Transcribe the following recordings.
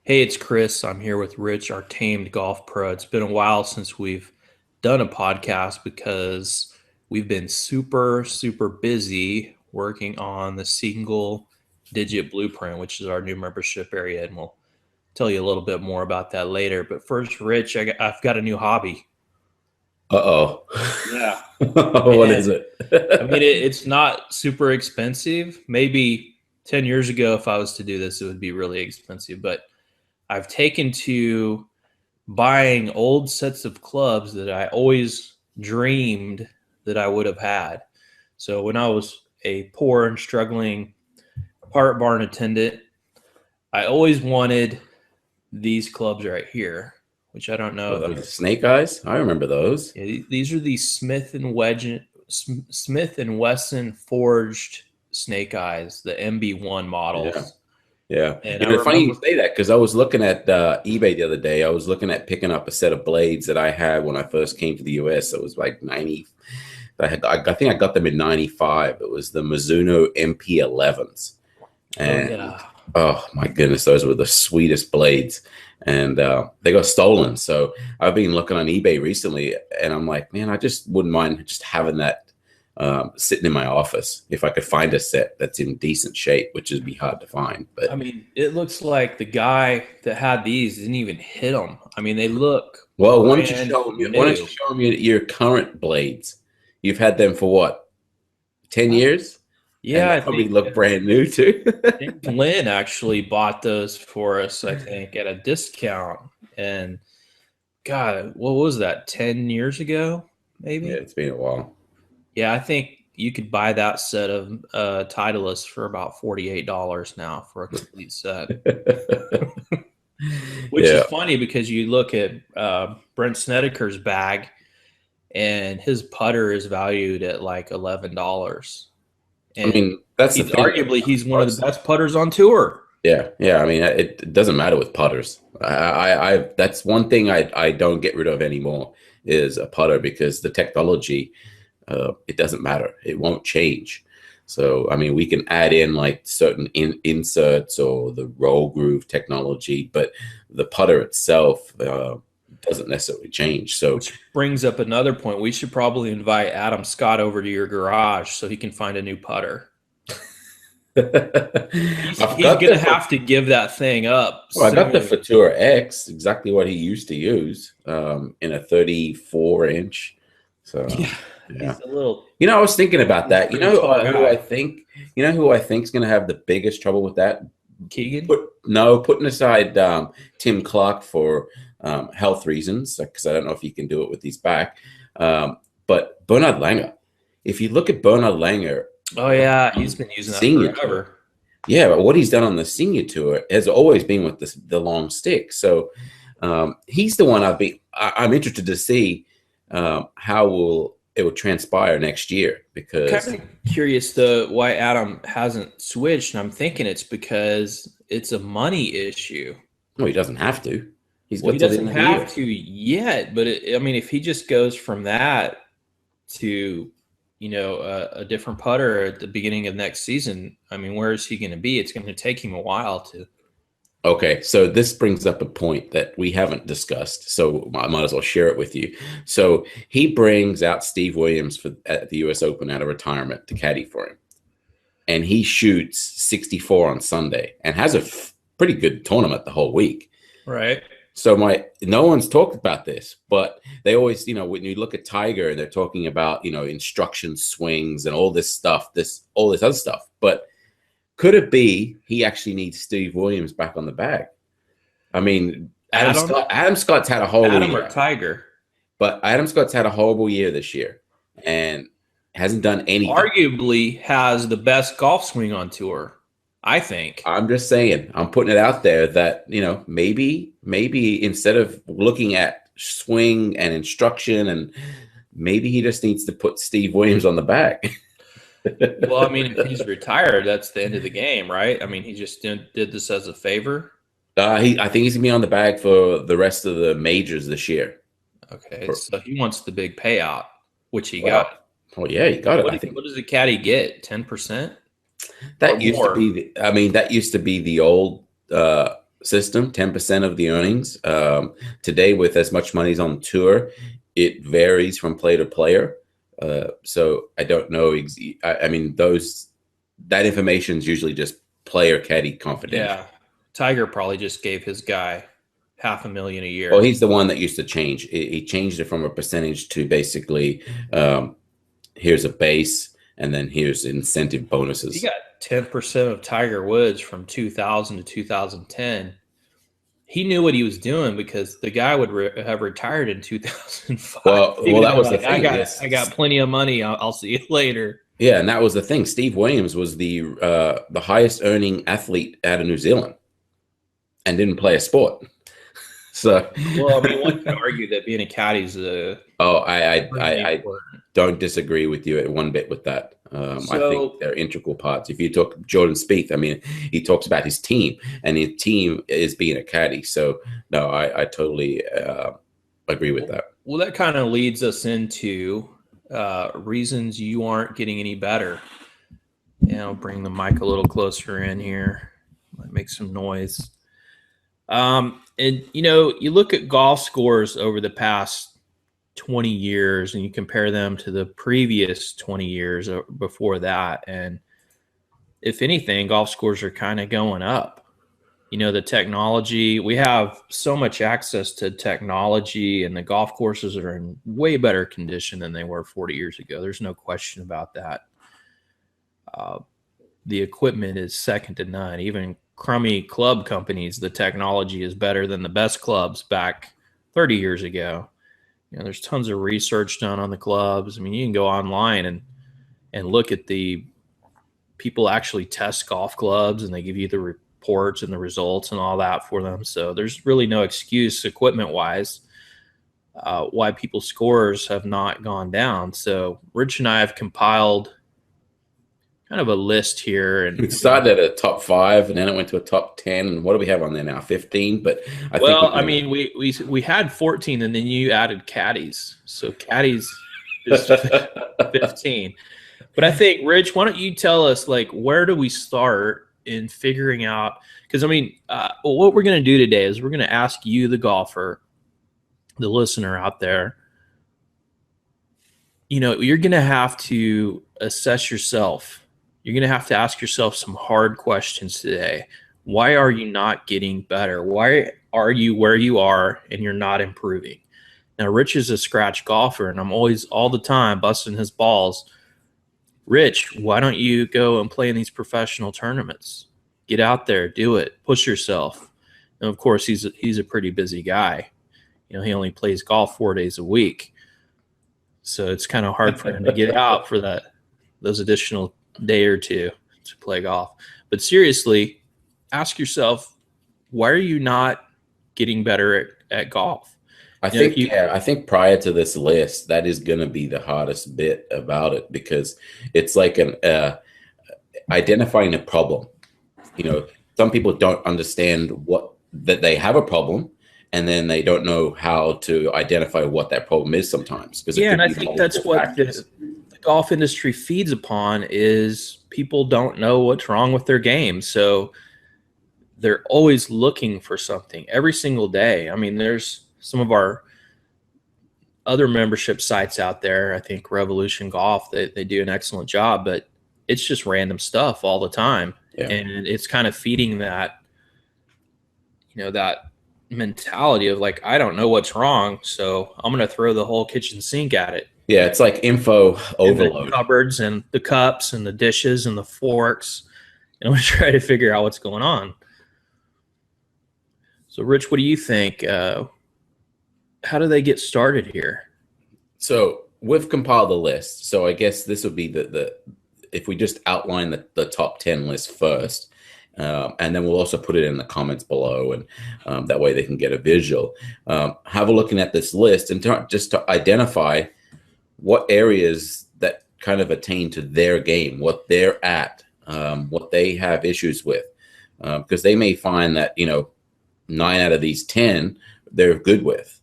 Hey, it's Chris. I'm here with Rich, our tamed golf pro. It's been a while since we've done a podcast because we've been super busy working on the single digit blueprint, which is our new membership area. And we'll tell you a little bit more about that later. But first, Rich, I've got a new hobby. Uh-oh. Yeah. What is And it? I mean, it's not super expensive. Maybe 10 years ago, if I was to do this, it would be really expensive. But I've taken to buying old sets of clubs that I always dreamed that I would have had. So when I was a poor and struggling park barn attendant, I always wanted these clubs right here, which I don't know Oh, if those snake eyes? I remember those. these are the Smith and Wesson forged snake eyes, the MB1 Yeah. models. Yeah. And You I know, funny you remember, say that because I was looking at eBay the other day. I was looking at picking up a set of blades that I had when I first came to the US. It was like 90. I think I got them in 95. It was the Mizuno MP11s. oh And yeah, oh my goodness, those were the sweetest blades. And they got stolen. So I've been looking on eBay recently and I'm like, man, I just wouldn't mind just having that sitting in my office if I could find a set that's in decent shape, which would be hard to find. I But mean, it looks like the guy that had these didn't even hit them. I mean, they look well, brand why don't you new. show them your current blades? You've had them for what, 10 years? And Yeah, they probably look brand new too. I think Lynn actually bought those for us, I think, at a discount. And God, what was that, 10 years ago, Yeah, maybe? it's been a while. Yeah, I think you could buy that set of Titleist for about $48 now for a complete set. Which is Yeah. funny because you look at Brent Snedeker's bag and his putter is valued at like $11. I And mean, that's the he's thing though. he's one of the best putters on tour. Yeah, yeah. I mean, it doesn't matter with putters. I that's one thing I don't get rid of anymore is a putter because the technology, it doesn't matter. It won't change. So, I mean, we can add in like certain inserts or the roll groove technology, but the putter itself doesn't necessarily change. So, Which brings up another point. We should probably invite Adam Scott over to your garage so he can find a new putter. I've He's got gonna have to give that thing up I got the soon. Futura X, exactly what he used to use, in a 34-inch. So, Yeah, yeah. he's a little I was thinking about that. pretty tall guy. Who I think is going to have the biggest trouble with that? Keegan. Putting aside Tim Clark for health reasons, because I don't know if he can do it with his back. But Bernard Langer, if you look at Bernard Langer, Oh yeah, he's been using that senior tour, forever. yeah, but what he's done on the senior tour has always been with the long stick. So he's the one I'm interested to see how it will transpire next year because Kind of curious though why Adam hasn't switched, and I'm thinking it's because it's a money issue. well, he doesn't have to. He's Well, got he till the doesn't end of the year. have to yet, but I mean, if he just goes from that to a different putter at the beginning of next season, I mean, where is he going to be? It's going to take him a while to. Okay, so this brings up a point that we haven't discussed, so I might as well share it with you. So he brings out Steve Williams at the U.S. Open out of retirement to caddy for him, and he shoots 64 on Sunday and has a pretty good tournament the whole week. Right. So no one's talked about this, but they always, when you look at Tiger and they're talking about, instruction swings and all this stuff, all this other stuff. But could it be he actually needs Steve Williams back on the bag? I mean, Adam Scott's had a horrible Adam year, or Tiger? but Adam Scott's had a horrible year this year and hasn't done anything. Arguably has the best golf swing on tour, I think. I'm just saying, I'm putting it out there that, maybe instead of looking at swing and instruction, and maybe he just needs to put Steve Williams on the back. Well, I mean, if he's retired, that's the end of the game, right? I mean, he just did this as a favor. I think he's gonna be on the bag for the rest of the majors this year. Okay, so he wants the big payout, which he Well, got. oh yeah, you got it. I think What does a caddy get? 10%? that used to be. That used to be the old system, 10% of the earnings. Today, with as much money as on tour, it varies from player to player. So I don't know. I mean, that information is usually just player caddy confidential. Yeah. Tiger probably just gave his guy $500,000 a Well, year. he's the one that used to change. He changed it from a percentage to basically here's a base and then here's incentive He bonuses. got 10% of Tiger Woods from 2000 to 2010. He knew what he was doing because the guy would have retired in 2005. He Well, would have that been was the like, thing. I got plenty of money. I'll see you later. Yeah, and that was the thing. Steve Williams was the highest earning athlete out of New Zealand and didn't play a sport. So, Well, I mean, one could argue that being a caddy is oh, extremely I important. don't disagree with you at one bit with that. I think So, they're integral parts. If you talk Jordan Spieth, I mean, he talks about his team, and his team is being a caddy. So, no, I totally agree with that. well, that kind of leads us into reasons you aren't getting any better. And I'll bring the mic a little closer in here. Might make some noise. And you look at golf scores over the past 20 years and you compare them to the previous 20 years before that. And if anything, golf scores are kind of going up. The technology, we have so much access to technology, and the golf courses are in way better condition than they were 40 years ago. There's no question about that. The equipment is second to none. Even crummy club companies, the technology is better than the best clubs back 30 years ago. There's tons of research done on the clubs. I mean, you can go online and look at the people actually test golf clubs, and they give you the reports and the results and all that for them. So there's really no excuse equipment wise why people's scores have not gone down. So Rich and I have compiled kind of a list here. And It started at a top 5, and then it went to a top 10. And what do we have on there now? 15. But I think I mean, we had 14, and then you added caddies, so caddies is 15. But I think, Rich, why don't you tell us, like, where do we start in figuring out? Because I mean, what we're going to do today is we're going to ask you, the golfer, the listener out there. You're going to have to assess yourself. You're going to have to ask yourself some hard questions today. Why are you not getting better? Why are you where you are and you're not improving? Now, Rich is a scratch golfer, and I'm always, all the time, busting his balls. Rich, why don't you go and play in these professional tournaments? Get out there, do it, push yourself. And of course, he's a pretty busy guy. He only plays golf 4 days a week, so it's kind of hard for him to get out for those additional day or two to play golf. But seriously, ask yourself, why are you not getting better at golf? I think prior to this list, that is going to be the hardest bit about it, because it's like an identifying a problem. Some people don't understand that they have a problem, and then they don't know how to identify what that problem is sometimes. And I think that's what the golf industry feeds upon, is people don't know what's wrong with their game. So they're always looking for something every single day. I mean, there's some of our other membership sites out there. I think Revolution Golf, they do an excellent job, but it's just random stuff all the time. Yeah. And it's kind of feeding that, that mentality of like, I don't know what's wrong, so I'm going to throw the whole kitchen sink at it. Yeah, it's like info overload. The cupboards and the cups and the dishes and the forks. And I'm going to try to figure out what's going on. So, Rich, what do you think? How do they get started here? So we've compiled a list. So I guess this would be the if we just outline the top 10 list first, and then we'll also put it in the comments below, and that way they can get a visual. Have a looking at this list and just to identify what areas that kind of attain to their game, what they're at, what they have issues with, because they may find that 9 out of these 10 they're good with,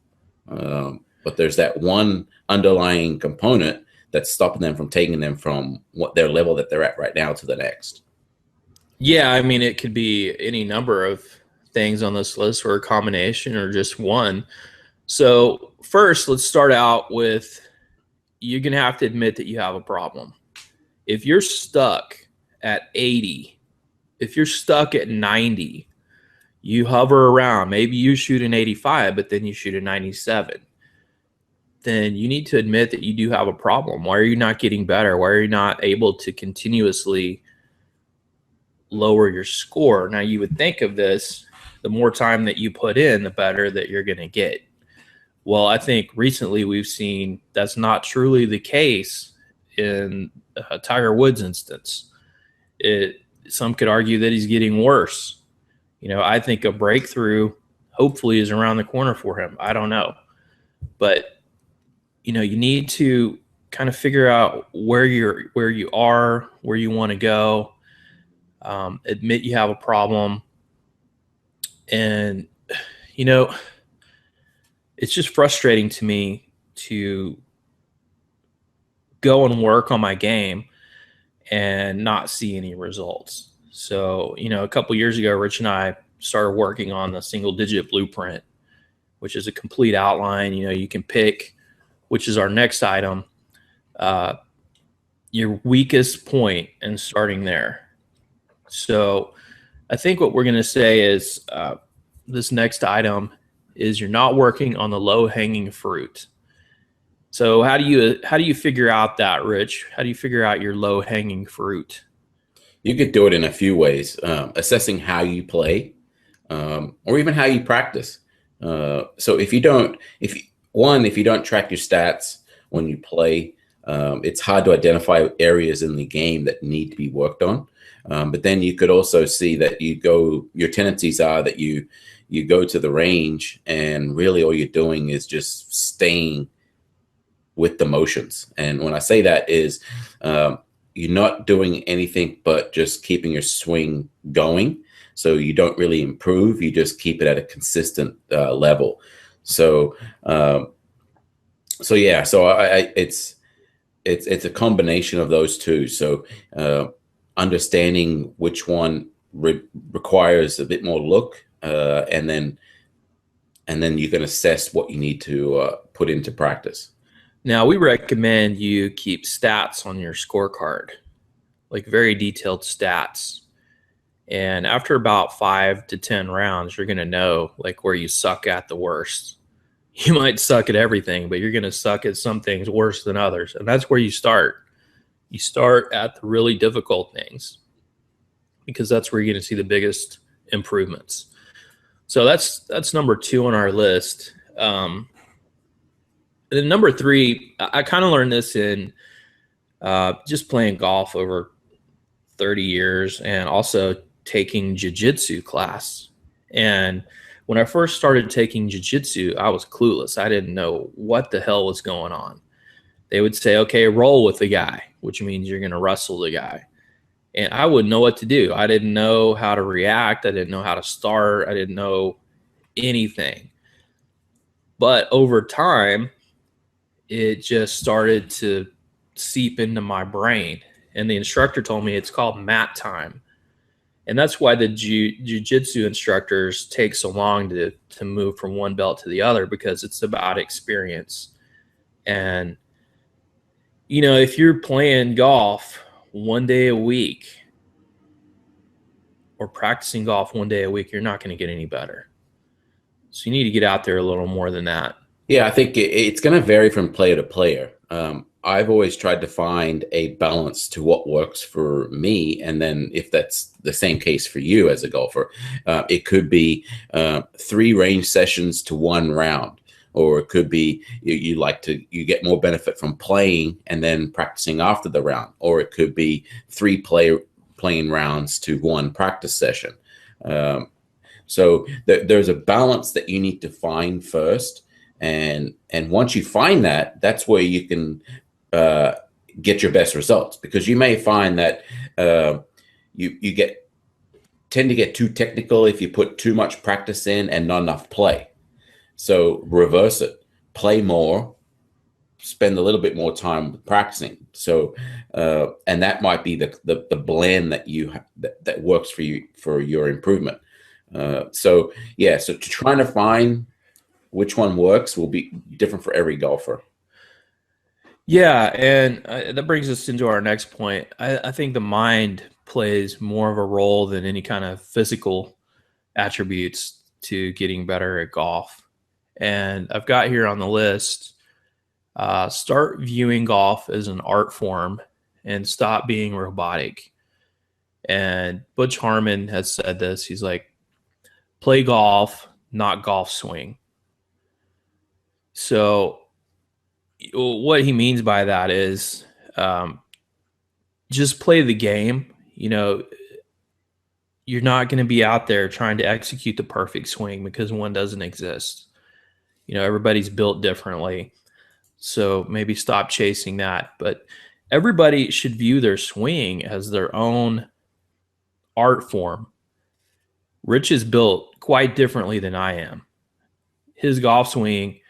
but there's that one underlying component that's stopping them from taking them from what their level that they're at right now to the next. Yeah, I mean, it could be any number of things on this list, or a combination, or just one. So first, let's start out with, you're going to have to admit that you have a problem. If you're stuck at 80, if you're stuck at 90, you hover around, maybe you shoot an 85, but then you shoot a 97, then you need to admit that you do have a problem. Why are you not getting better? Why are you not able to continuously lower your score? Now, you would think of this, the more time that you put in, the better that you're going to get. Well, I think recently we've seen that's not truly the case in Tiger Woods' instance. Some could argue that he's getting worse. I think a breakthrough hopefully is around the corner for him. I don't know. But, you need to kind of figure out where you are, where you want to go, admit you have a problem. And, it's just frustrating to me to go and work on my game and not see any results. So, a couple years ago, Rich and I started working on the single digit blueprint, which is a complete outline. You can pick, which is our next item, your weakest point, and starting there. So I think what we're going to say is this next item is you're not working on the low hanging fruit. So how do you figure out that, Rich? How do you figure out your low hanging fruit? You could do it in a few ways, assessing how you play, or even how you practice. So if you don't track your stats when you play, it's hard to identify areas in the game that need to be worked on. But then you could also see that your tendencies are that you go to the range and really all you're doing is just staying with the motions. And when I say that is, you're not doing anything but just keeping your swing going. So you don't really improve. You just keep it at a consistent level. So it's a combination of those two. So understanding which one requires a bit more look, and then you can assess what you need to put into practice. Now, we recommend you keep stats on your scorecard, like very detailed stats. And after about 5 to 10 rounds, you're going to know like where you suck at the worst. You might suck at everything, but you're going to suck at some things worse than others. And that's where you start. You start at the really difficult things because that's where you're going to see the biggest improvements. So that's number 2 on our list. And then number 3, I kind of learned this in just playing golf over 30 years and also taking jiu-jitsu class. And when I first started taking jiu-jitsu, I was clueless. I didn't know what the hell was going on. They would say, okay, roll with the guy, which means you're going to wrestle the guy. And I wouldn't know what to do. I didn't know how to react. I didn't know how to start. I didn't know anything. But over time, it just started to seep into my brain. And the instructor told me it's called mat time. And that's why the jiu-jitsu instructors take so long to move from one belt to the other, because it's about experience. And, if you're playing golf one day a week or practicing golf one day a week, you're not going to get any better. So you need to get out there a little more than that. Yeah, I think it's going to vary from player to player. I've always tried to find a balance to what works for me. And then if that's the same case for you as a golfer, it could be 3 range sessions to 1 round, or it could be you get more benefit from playing and then practicing after the round, or it could be 3 playing rounds to 1 practice session. So there's a balance that you need to find first. And once you find that, that's where you can get your best results, because you may find that you tend to get too technical if you put too much practice in and not enough play. So reverse it, play more, spend a little bit more time practicing. So and that might be the blend that that works for you for your improvement. So yeah, so trying to find which one works will be different for every golfer. Yeah, and that brings us into our next point. I think the mind plays more of a role than any kind of physical attributes to getting better at golf. And I've got here on the list, start viewing golf as an art form and stop being robotic. And Butch Harmon has said this. He's like, play golf, not golf swing. So what he means by that is um, just play the game. You know, you're not going to be out there trying to execute the perfect swing because one doesn't exist. You know, everybody's built differently. So maybe stop chasing that. But everybody should view their swing as their own art form. Rich is built quite differently than I am. His golf swing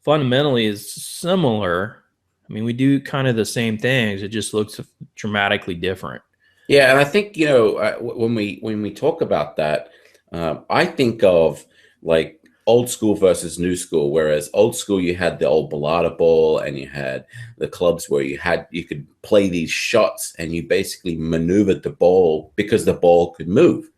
fundamentally is similar. I mean, we do kind of the same things. It just looks dramatically different. Yeah, and I think when we talk about that, I think of like old school versus new school. Whereas old school, you had the old balata ball, and you had the clubs where you could play these shots, and you basically maneuvered the ball because the ball could move.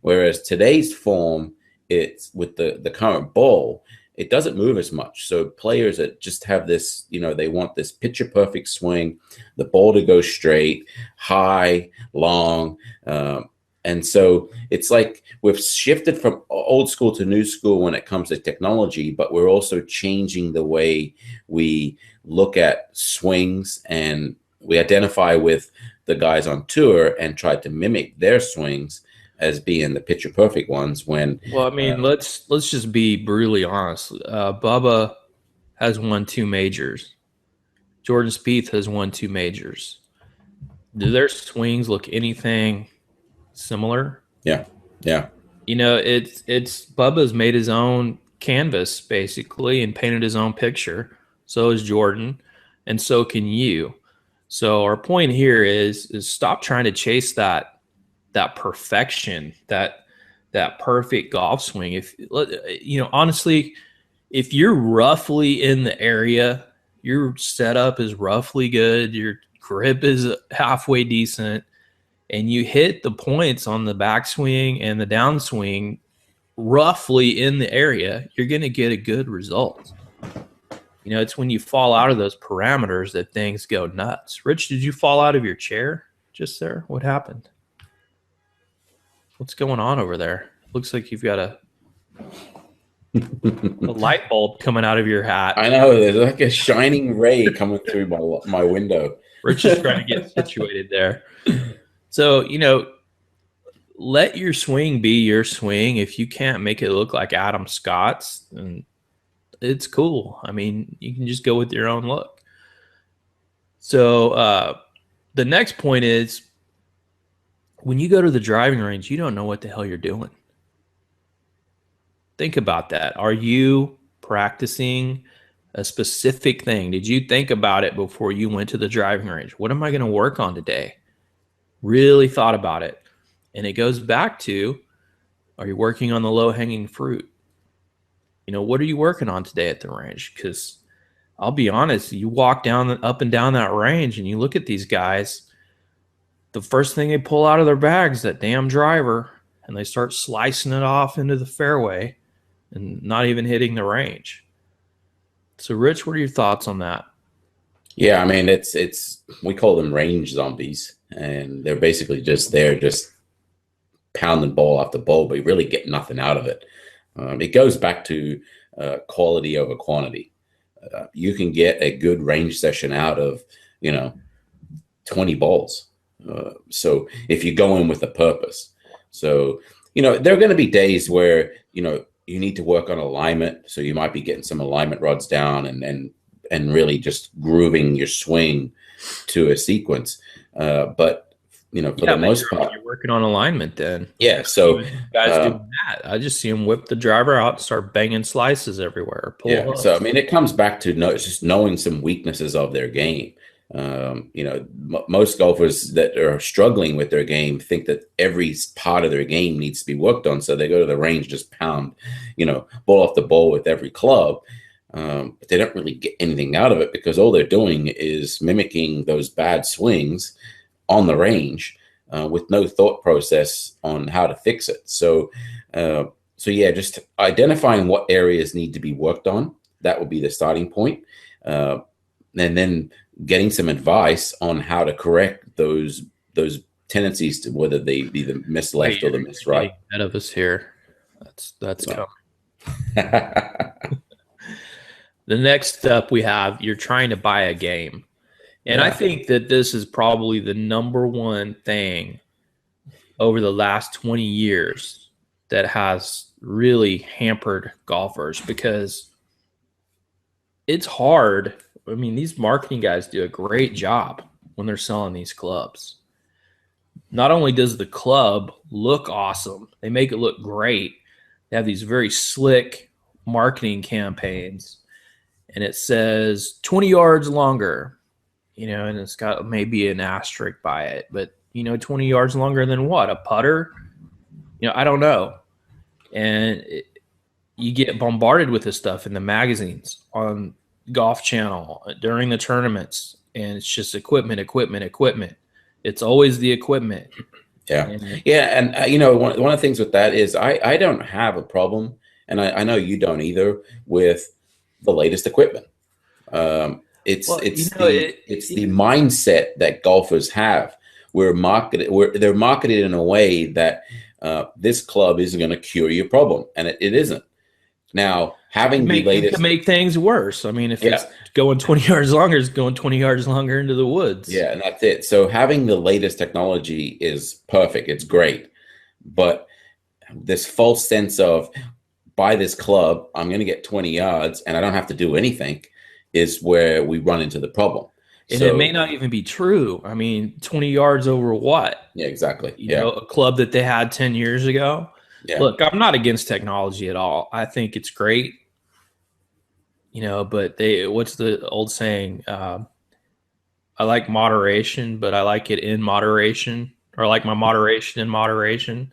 Whereas today's form, it's with the current ball, it doesn't move as much. So players that just have this, they want this picture perfect swing, the ball to go straight, high, long. And so it's like we've shifted from old school to new school when it comes to technology, but we're also changing the way we look at swings, and we identify with the guys on tour and try to mimic their swings as being the picture perfect ones. When Well, I mean, let's just be brutally honest. Bubba has won 2 majors. Jordan Spieth has won 2 majors. Do their swings look anything similar? yeah, yeah, You know, it's Bubba's made his own canvas basically and painted his own picture. So is Jordan, and so can you. So our point here is stop trying to chase that perfection, that perfect golf swing. If honestly, if you're roughly in the area, your setup is roughly good, your grip is halfway decent, and you hit the points on the backswing and the downswing roughly in the area, you're going to get a good result. You know, it's when you fall out of those parameters that things go nuts. Rich, did you fall out of your chair just there? What happened? What's going on over there? Looks like you've got a light bulb coming out of your hat. I know, there's like a shining ray coming through my window. Rich is trying to get situated there. So, let your swing be your swing. If you can't make it look like Adam Scott's, then it's cool. I mean, you can just go with your own look. So the next point is, when you go to the driving range, you don't know what the hell you're doing. Think about that. Are you practicing a specific thing? Did you think about it before you went to the driving range? What am I going to work on today? Really thought about it. And it goes back to, are you working on the low-hanging fruit? What are you working on today at the range? Because I'll be honest, you walk up and down that range and you look at these guys, the first thing they pull out of their bags, that damn driver, and they start slicing it off into the fairway and not even hitting the range. So, Rich, what are your thoughts on that? Yeah, I mean, we call them range zombies, and they're basically just there, just pounding ball after ball, but you really get nothing out of it. It goes back to quality over quantity. You can get a good range session out of 20 balls. So if you go in with a purpose, so there are going to be days where you need to work on alignment. So you might be getting some alignment rods down and really just grooving your swing to a sequence. But for the most part, you're working on alignment then. Yeah. So guys do that. I just see them whip the driver out and start banging slices everywhere. So I mean, it comes back to just knowing some weaknesses of their game. Most golfers that are struggling with their game think that every part of their game needs to be worked on. So they go to the range, just pound, ball off the ball with every club. But they don't really get anything out of it because all they're doing is mimicking those bad swings on the range with no thought process on how to fix it. So yeah, just identifying what areas need to be worked on. That will be the starting point. And then getting some advice on how to correct those tendencies, to whether they be the miss left or the miss right. Ahead of us here. That's coming. The next step we have, you're trying to buy a game. And I think that this is probably the number one thing over the last 20 years that has really hampered golfers, because it's hard. I mean, these marketing guys do a great job when they're selling these clubs. Not only does the club look awesome, they make it look great. They have these very slick marketing campaigns, and it says 20 yards longer, and it's got maybe an asterisk by it, but 20 yards longer than what? A putter? I don't know. And you get bombarded with this stuff in the magazines, on Golf Channel, during the tournaments, and it's just equipment. It's always the equipment. Yeah. And one of the things with that is I don't have a problem, and I know you don't either, with the latest equipment. It's the mindset that golfers have. They're marketed in a way that this club isn't going to cure your problem, and it isn't. Now, having the latest to make things worse. I mean, if it's going 20 yards longer, it's going 20 yards longer into the woods. Yeah, and that's it. So having the latest technology is perfect. It's great. But this false sense of, buy this club, I'm going to get 20 yards and I don't have to do anything, is where we run into the problem. And it may not even be true. I mean, 20 yards over what? Yeah, exactly. A club that they had 10 years ago. Yeah. Look, I'm not against technology at all. I think it's great. But what's the old saying? I like moderation, but I like it in moderation, or I like my moderation in moderation.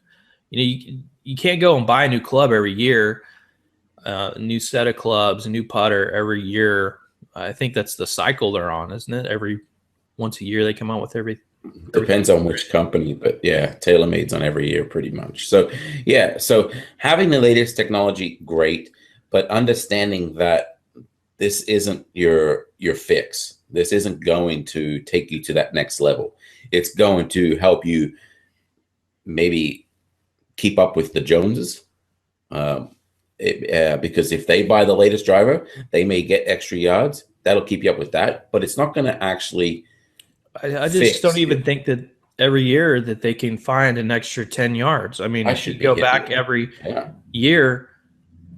You can't go and buy a new club every year, a new set of clubs, a new putter every year. I think that's the cycle they're on, isn't it? Once a year they come out with everything. Depends on which company, but yeah, TaylorMade's on every year pretty much. So yeah, so having the latest technology, great, but understanding that this isn't your fix. This isn't going to take you to that next level. It's going to help you maybe keep up with the Joneses. Because if they buy the latest driver, they may get extra yards. That'll keep you up with that, but it's not going to actually. I just don't even think that every year that they can find an extra 10 yards. I mean, I should go back every year.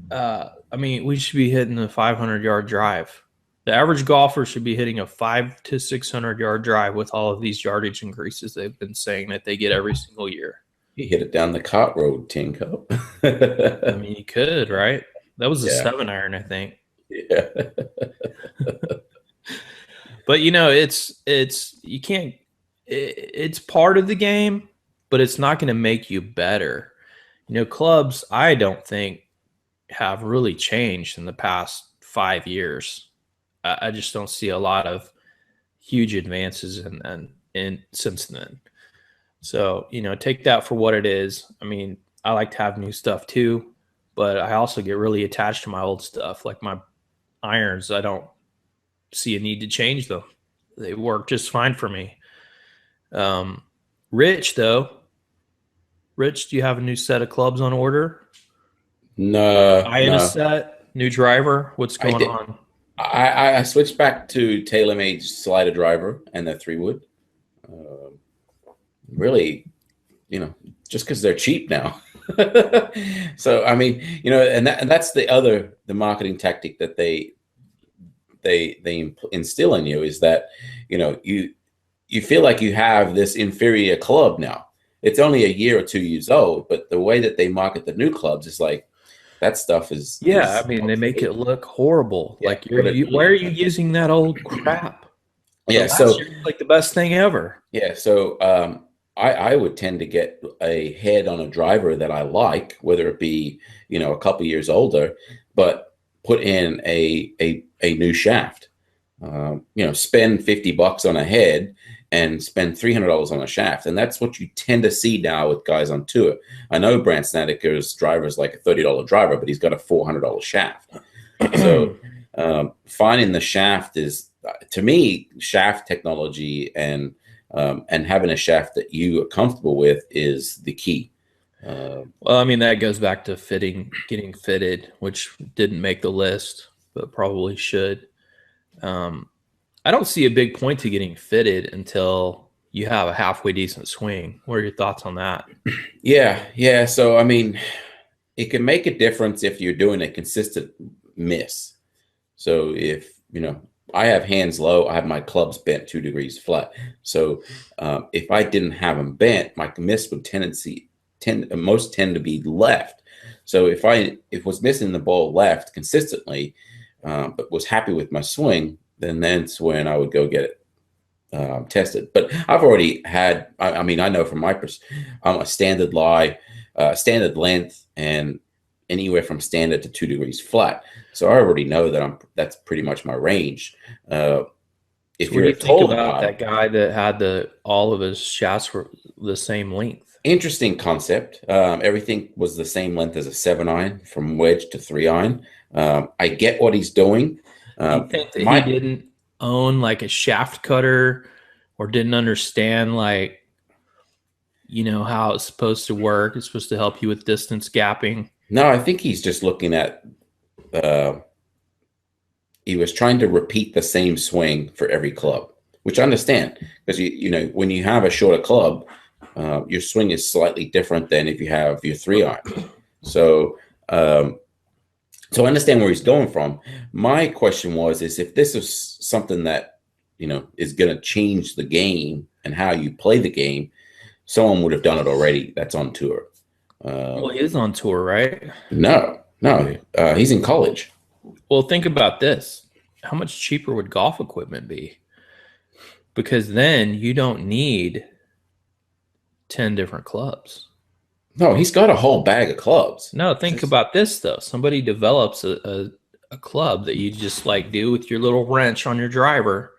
We should be hitting a 500-yard drive. The average golfer should be hitting a 500 to 600-yard drive with all of these yardage increases they've been saying that they get every single year. You hit it down the cart road, Tin Cup. I mean, you could, right? That was a 7-iron, I think. Yeah. But it's part of the game, but it's not going to make you better. Clubs, I don't think, have really changed in the past 5 years. I just don't see a lot of huge advances in since then. So, take that for what it is. I mean, I like to have new stuff too, but I also get really attached to my old stuff. Like my irons, I don't see a need to change them. They work just fine for me. Rich, do you have a new set of clubs on order? No. A set, new driver. What's going on? I switched back to TaylorMade's slider driver and the 3-wood. Really, just because they're cheap now. So I mean, and that's the marketing tactic that they instill in you, is that you feel like you have this inferior club now. It's only a year or 2 years old, but the way that they market the new clubs is like, that stuff is they make it look horrible. Yeah, like why are you using that old crap? The Yeah. last So year was like the best thing ever. yeah. So I would tend to get a head on a driver that I like, whether it be, a couple years older, but put in a new shaft. Spend $50 on a head and spend $300 on a shaft, and that's what you tend to see now with guys on tour. I know Brant Snedeker's driver is like a $30 driver, but he's got a $400 shaft. So finding the shaft is, to me, shaft technology and having a shaft that you are comfortable with is the key. Well, I mean, that goes back to getting fitted, which didn't make the list, but probably should. Um, I don't see a big point to getting fitted until you have a halfway decent swing. What are your thoughts on that? Yeah. So I mean, it can make a difference if you're doing a consistent miss. So if I have hands low, I have my clubs bent 2 degrees flat. So if I didn't have them bent, my miss would tend to be left. So if was missing the ball left consistently, but was happy with my swing, then that's when I would go get it tested. But I've already had. I mean, I know from my I'm a standard lie, standard length, and anywhere from standard to 2 degrees flat. So I already know that that's pretty much my range. If So what you're do a you think taller about guy, that guy that had all of his shafts were the same length? interesting concept. Everything was the same length as a 7-iron from wedge to 3-iron. I get what he's doing. Do you think that he My didn't own like a shaft cutter or didn't understand how it's supposed to work? It's supposed to help you with distance gapping. No, I think he's just looking at. Uh, he was trying to repeat the same swing for every club, which I understand because when you have a shorter club, your swing is slightly different than if you have your 3-iron. So, so I understand where he's going from. My question is if this is something that is going to change the game and how you play the game, someone would have done it already. That's on tour. Well, he is on tour, right? No, he's in college. Well, think about this. How much cheaper would golf equipment be? Because then you don't need 10 different clubs. No, he's got a whole bag of clubs. No, think about this, though. Somebody develops a club that you just do with your little wrench on your driver,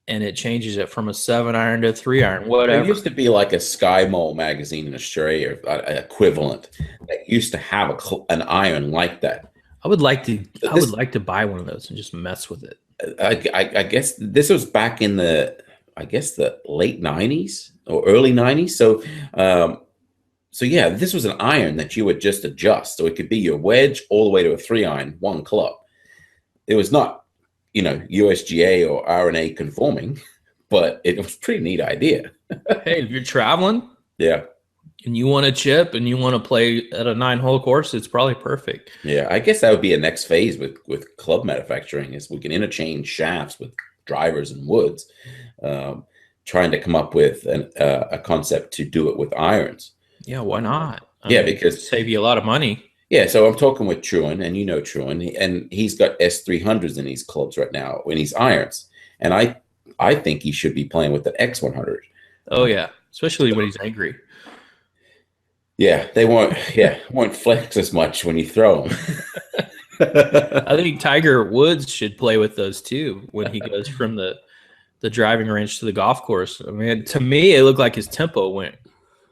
and it changes it from a 7-iron to a 3-iron, whatever. There used to be like a Sky Mole magazine in Australia, equivalent, that used to have an iron like that. I would like to buy one of those and just mess with it. I guess this was back in the late 90s or early 90s. So yeah, this was an iron that you would just adjust. So it could be your wedge all the way to a 3-iron, one club. It was not, USGA or RNA conforming, but it was a pretty neat idea. Hey, if you're traveling, yeah, and you want to chip and you want to play at a 9-hole course, it's probably perfect. Yeah, I guess that would be a next phase with club manufacturing is we can interchange shafts with drivers and woods, trying to come up with a concept to do it with irons. Yeah, why not? Because save you a lot of money. Yeah, so I'm talking with Truan, and Truan, and he's got S300s in these clubs right now in these irons, and I think he should be playing with the X100. Oh yeah, especially when he's angry. Yeah, they won't flex as much when you throw them. I think Tiger Woods should play with those too when he goes from the driving range to the golf course. I mean, to me, it looked like his tempo went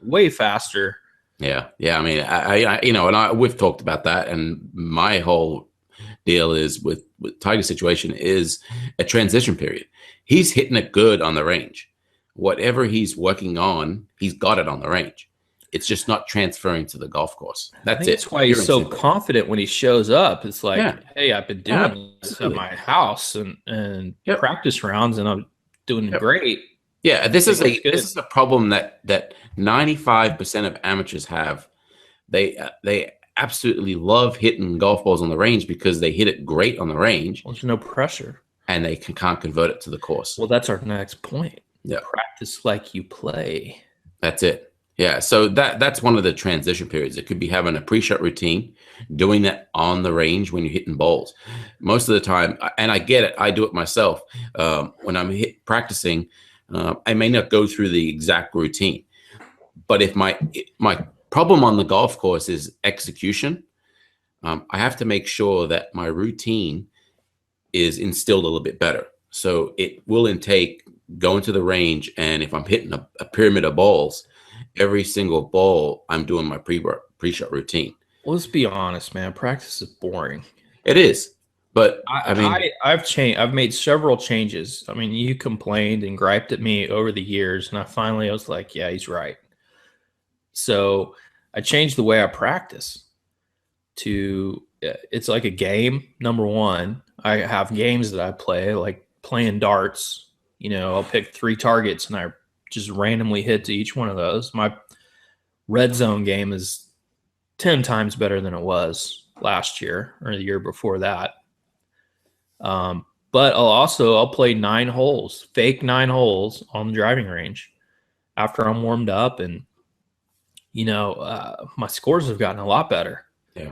way faster. Yeah. I mean, we've talked about that, and my whole deal is with Tiger's situation is a transition period. He's hitting it good on the range. Whatever he's working on, he's got it on the range. It's just not transferring to the golf course. That's it. That's why he's so confident when he shows up. It's like, hey, I've been doing this at my house and practice rounds, and I'm doing great. Yeah, this is a problem that 95% of amateurs have. They absolutely love hitting golf balls on the range because they hit it great on the range. Well, there's no pressure, and they can't convert it to the course. Well, that's our next point. Yeah, practice like you play. That's it. Yeah, so that's one of the transition periods. It could be having a pre-shot routine, doing that on the range when you're hitting balls. Most of the time, and I get it, I do it myself. When I'm practicing, I may not go through the exact routine, but if my problem on the golf course is execution, I have to make sure that my routine is instilled a little bit better. So it will intake going to the range, and if I'm hitting a pyramid of balls, every single ball I'm doing my pre-shot routine. Let's be honest, man. Practice is boring. It is, but I mean, I've changed. I've made several changes. I mean, you complained and griped at me over the years, and I was like, yeah, he's right. So I changed the way I practice to it's like a game. Number one, I have games that I play, like playing darts. You know, I'll pick 3 targets and I just randomly hit to each one of those. My red zone game is 10 times better than it was last year or the year before that. But I'll play 9 holes, fake 9 holes on the driving range after I'm warmed up, and my scores have gotten a lot better. yeah,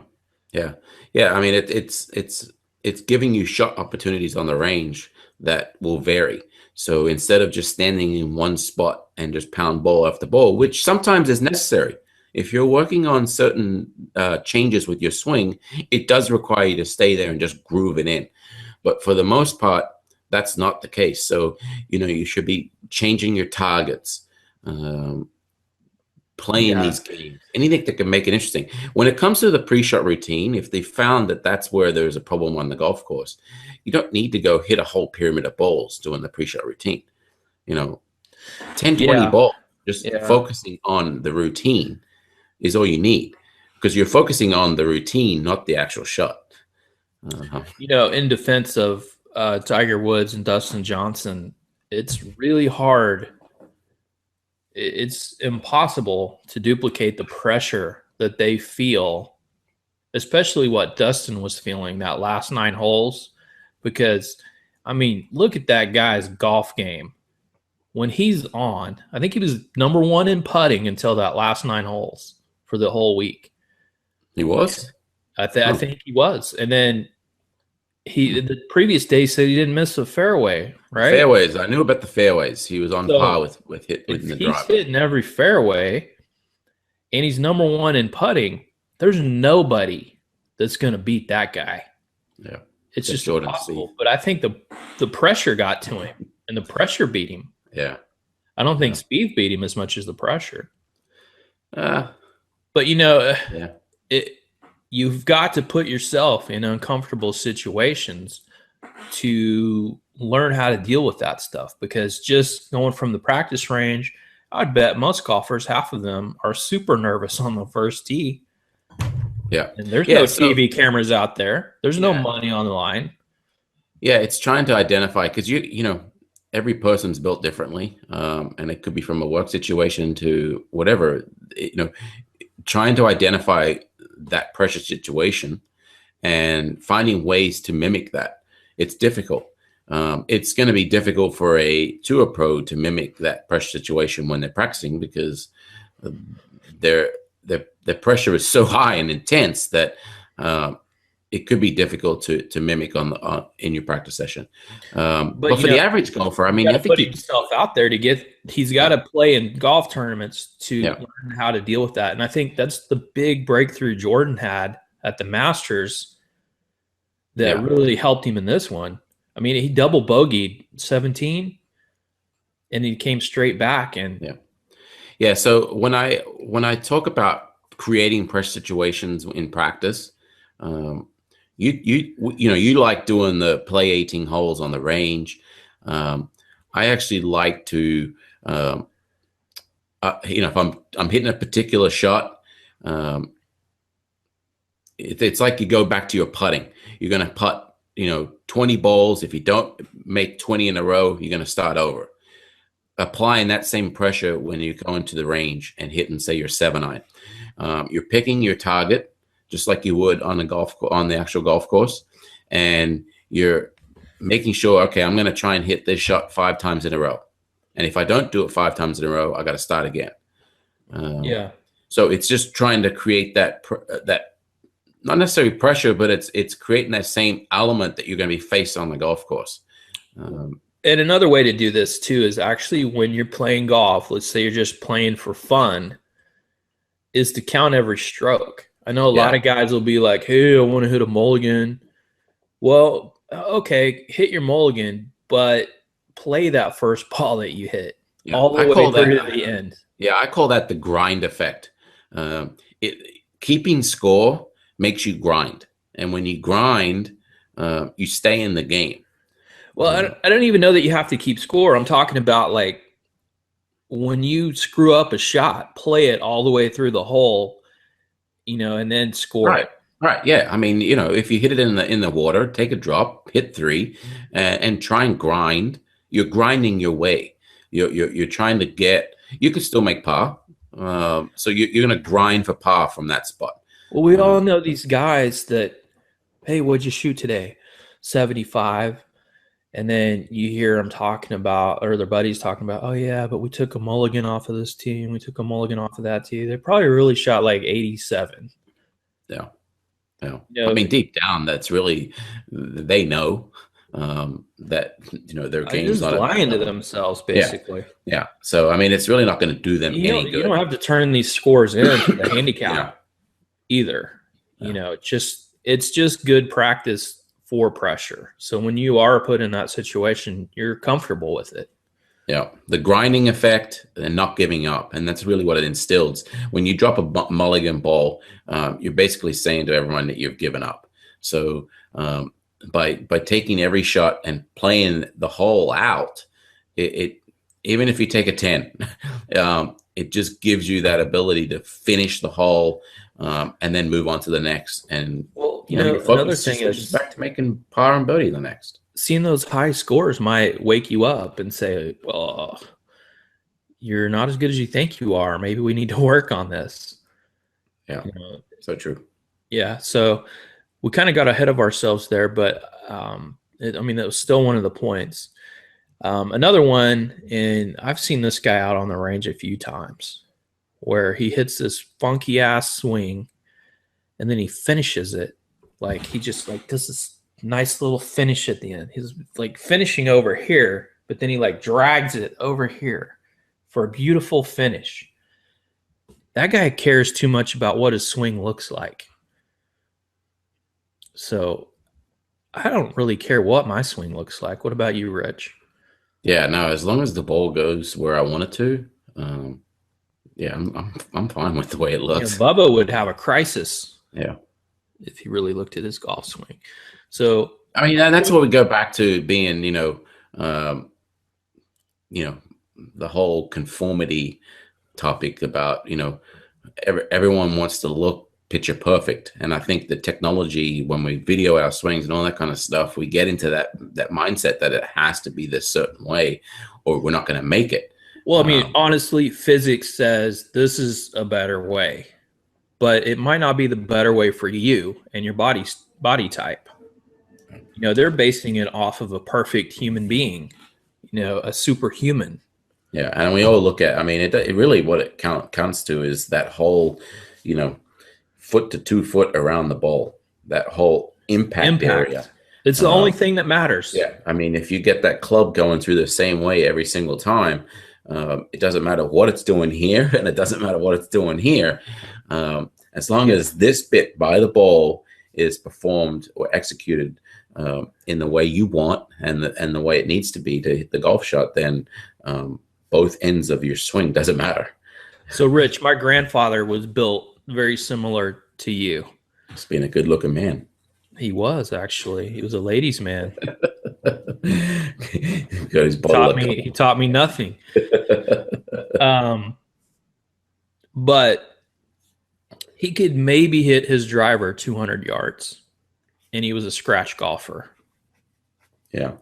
yeah, yeah. I mean, it's giving you shot opportunities on the range that will vary. So instead of just standing in one spot and just pound ball after ball, which sometimes is necessary, if you're working on certain changes with your swing, it does require you to stay there and just groove it in. But for the most part, that's not the case. So, you should be changing your targets, playing these games, anything that can make it interesting. When it comes to the pre-shot routine, if they found that that's where there's a problem on the golf course, you don't need to go hit a whole pyramid of balls doing the pre-shot routine. 10, 20 balls, just focusing on the routine is all you need, because you're focusing on the routine, not the actual shot. In defense of Tiger Woods and Dustin Johnson, it's really hard. It's impossible to duplicate the pressure that they feel, especially what Dustin was feeling that last 9 holes. Because, I mean, look at that guy's golf game. When he's on, I think he was number 1 in putting until that last 9 holes for the whole week. He was? I think he was. And then the previous day said he didn't miss a fairway, right? Fairways. I knew about the fairways. He was on par with hitting the driver. He's hitting every fairway, and he's number 1 in putting. There's nobody that's going to beat that guy. Yeah. It's just impossible. But I think the pressure got to him, and the pressure beat him. Yeah. I don't think speed beat him as much as the pressure. But, you've got to put yourself in uncomfortable situations to learn how to deal with that stuff, because just going from the practice range, I'd bet most golfers, half of them are super nervous on the first tee. Yeah. And there's no TV cameras out there. There's no money on the line. Yeah, it's trying to identify, because every person's built differently, and it could be from a work situation to whatever. Trying to identify that pressure situation and finding ways to mimic that. It's difficult. It's going to be difficult for a pro to mimic that pressure situation when they're practicing, because their pressure is so high and intense that it could be difficult to mimic in your practice session. But for the average golfer, I mean, I think put himself out there he's got to play in golf tournaments to learn how to deal with that. And I think that's the big breakthrough Jordan had at the Masters that really helped him in this one. I mean, he double bogeyed 17 and he came straight back. And So when I talk about creating pressure situations in practice, you like doing the play 18 holes on the range. I actually like to, if I'm hitting a particular shot, it's like you go back to your putting. You're going to putt, 20 balls. If you don't make 20 in a row, you're going to start over. Applying that same pressure when you go into the range and hitting, say, your 7-iron. You're picking your target just like you would on the actual golf course, and you're making sure, okay, I'm going to try and hit this shot 5 times in a row, and if I don't do it 5 times in a row, I got to start again. Yeah. So it's just trying to create that not necessarily pressure, but it's creating that same element that you're going to be faced on the golf course. And another way to do this too is actually when you're playing golf, let's say you're just playing for fun, is to count every stroke. I know a lot Yeah, of guys will be like, hey, I want to hit a mulligan. Well, okay, hit your mulligan, but play that first ball that you hit yeah. all I the way call through that. to the end. Yeah, I call that the grind effect. Keeping score makes you grind, and when you grind, you stay in the game. Well, I don't even know that you have to keep score. I'm talking about like when you screw up a shot, play it all the way through the hole, and then score Right, it. right. Yeah, I mean, if you hit it in the water, take a drop, hit three, and try and grind. You're grinding your way. You're trying to get. You could still make par. So you're going to grind for par from that spot. Well, we Uh, all know these guys that, hey, what'd you shoot today? 75. And then you hear them talking about, or their buddies talking about, oh, yeah, but we took a mulligan off of this team. We took a mulligan off of that team. They probably really shot like 87. yeah. Yeah. You I know, mean, deep down, that's really they know that their they're game's just not about lying to them. themselves, Yeah, basically. yeah. So I mean, it's really not going to do them any You good. don't have to turn these scores into the Yeah, handicap either. yeah, It's just good practice for pressure. So when you are put in that situation, you're comfortable with it. yeah. The grinding effect and not giving up, and that's really what it instills. When you drop a mulligan ball, you're basically saying to everyone that you've given up. So by taking every shot and playing the hole out, it even if you take a 10, it just gives you that ability to finish the hole and then move on to the next. And Well, your another focus thing just switches is back to making par and birdie the next. seeing those high scores might wake you up and say, well, you're not as good as you think you are. Maybe we need to work on this. Yeah, so true. Yeah. So we kind of got ahead of ourselves there, but that was still one of the points. Another one, and I've seen this guy out on the range a few times where he hits this funky ass swing and then he finishes it. Like he just like does this nice little finish at the end. He's like finishing over here, but then he like drags it over here for a beautiful finish. That guy cares too much about what his swing looks like. So I don't really care what my swing looks like. What about you, Rich? Yeah, no, as long as the ball goes where I want it to, yeah, I'm fine with the way it looks. Bubba would have a crisis Yeah. if he really looked at his golf swing. So I mean, that's what we go back to being, the whole conformity topic about, everyone wants to look picture perfect. And I think the technology, when we video our swings and all that kind of stuff, we get into that mindset that it has to be this certain way or we're not going to make it. Well, honestly, physics says this is a better way, but it might not be the better way for you and your body type. They're basing it off of a perfect human being, a superhuman. Yeah, and we all look at. I mean, it really what it counts to is that whole, foot to 2 foot around the ball, that whole impact area. It's the only thing that matters. Yeah, I mean, if you get that club going through the same way every single time, it doesn't matter what it's doing here, and it doesn't matter what it's doing here. As long as this bit by the ball is performed or executed in the way you want and the way it needs to be to hit the golf shot, then both ends of your swing doesn't matter. So, Rich, my grandfather was built very similar to you. Just being a good-looking man. He was actually. He was a ladies' man. He taught me nothing. But he could maybe hit his driver 200 yards, and he was a scratch golfer. Yeah.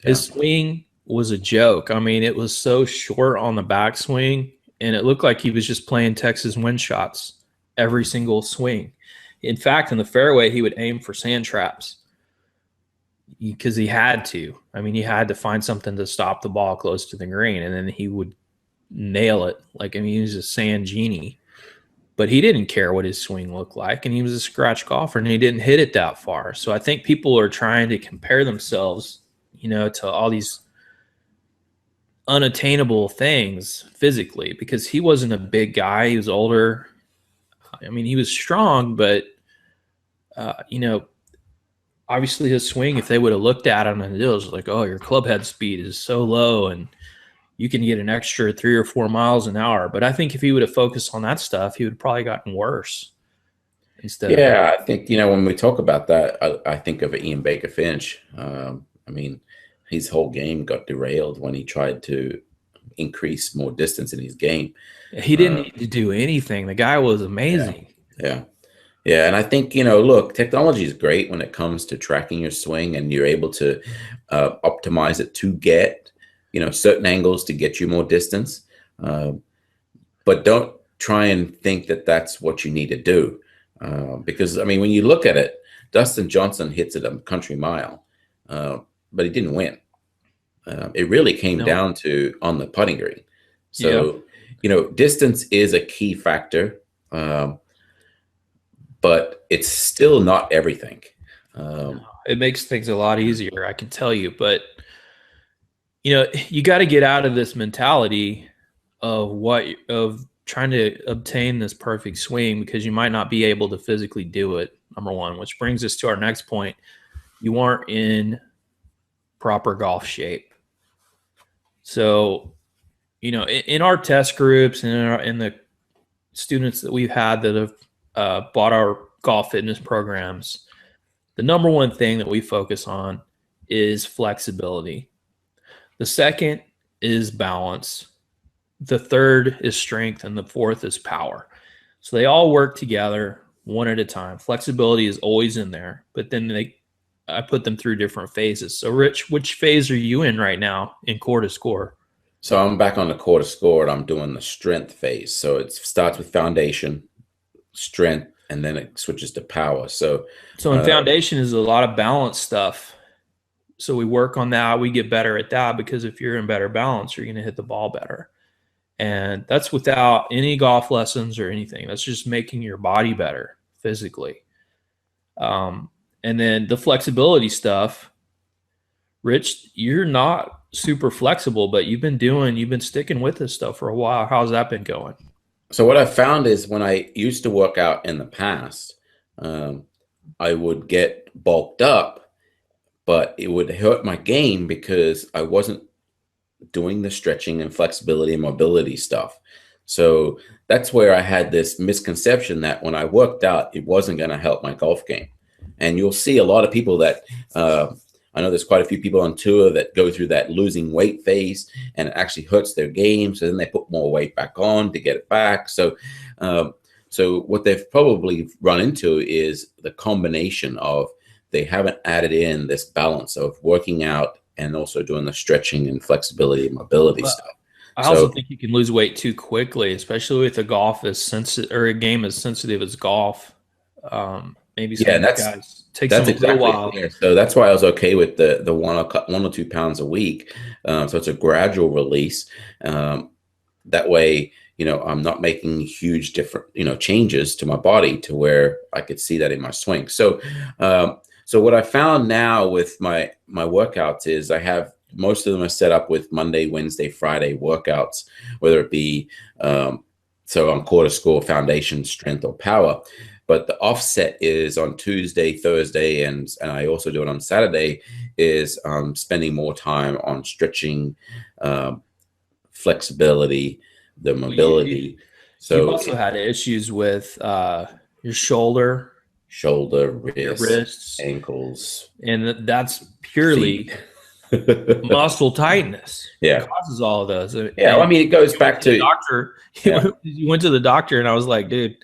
His swing was a joke. I mean, it was so short on the backswing, and it looked like he was just playing Texas wind shots every single swing. In fact, in the fairway, he would aim for sand traps because he had to. I mean, he had to find something to stop the ball close to the green, and then he would nail it. Like, I mean, he was a sand genie, but he didn't care what his swing looked like, and he was a scratch golfer, and he didn't hit it that far. So I think people are trying to compare themselves, to all these unattainable things physically, because he wasn't a big guy. He was older. I mean, he was strong, but obviously his swing, if they would have looked at him and it was like, oh, your club head speed is so low and you can get an extra 3 or 4 miles an hour. But I think if he would have focused on that stuff, he would have probably gotten worse instead of. I think, when we talk about that, I think of Ian Baker Finch. I mean, his whole game got derailed when he tried to increase more distance in his game. He didn't need to do anything. The guy was amazing. Yeah. Yeah. And I think, look, technology is great when it comes to tracking your swing, and you're able to optimize it to get, certain angles to get you more distance. But don't try and think that that's what you need to do. Because, I mean, when you look at it, Dustin Johnson hits it a country mile, but he didn't win. It really came down to on the putting green. So, distance is a key factor, but it's still not everything. It makes things a lot easier, I can tell you. But, you got to get out of this mentality of trying to obtain this perfect swing, because you might not be able to physically do it, number one, which brings us to our next point. You aren't in proper golf shape. So, in our test groups and in the students that we've had that have bought our golf fitness programs, the number one thing that we focus on is flexibility. The second is balance. The third is strength, and the fourth is power. So they all work together one at a time. Flexibility is always in there, but then I put them through different phases. So, Rich, which phase are you in right now in core to score? So I'm back on the core to score, and I'm doing the strength phase. So it starts with foundation, strength, and then it switches to power. So in foundation is a lot of balance stuff. So we work on that. We get better at that, because if you're in better balance, you're going to hit the ball better. And that's without any golf lessons or anything. That's just making your body better physically. And then the flexibility stuff, Rich, you're not super flexible, but you've been sticking with this stuff for a while. How's that been going? So what I found is when I used to work out in the past, I would get bulked up, but it would hurt my game because I wasn't doing the stretching and flexibility and mobility stuff. So that's where I had this misconception that when I worked out, it wasn't going to help my golf game. And you'll see a lot of people that I know there's quite a few people on tour that go through that losing weight phase, and it actually hurts their game. So then they put more weight back on to get it back. So what they've probably run into is the combination of they haven't added in this balance of working out and also doing the stretching and flexibility and mobility stuff. I also think you can lose weight too quickly, especially with a golf as sensitive or a game as sensitive as golf. Maybe some guys take some exactly a while. So that's why I was okay with the 1 or 2 pounds a week. So it's a gradual release. That way, I'm not making huge different, changes to my body to where I could see that in my swing. So what I found now with my workouts is I have most of them are set up with Monday, Wednesday, Friday workouts, whether it be so on core to score, foundation, strength, or power. But the offset is on Tuesday, Thursday, and I also do it on Saturday, is spending more time on stretching, flexibility, the mobility. You've also had issues with your shoulder, wrists, ankles. And that's purely muscle tightness. Yeah. It causes all of those. Yeah, well, I mean, it goes back to doctor. You went to the doctor, and I was like, dude,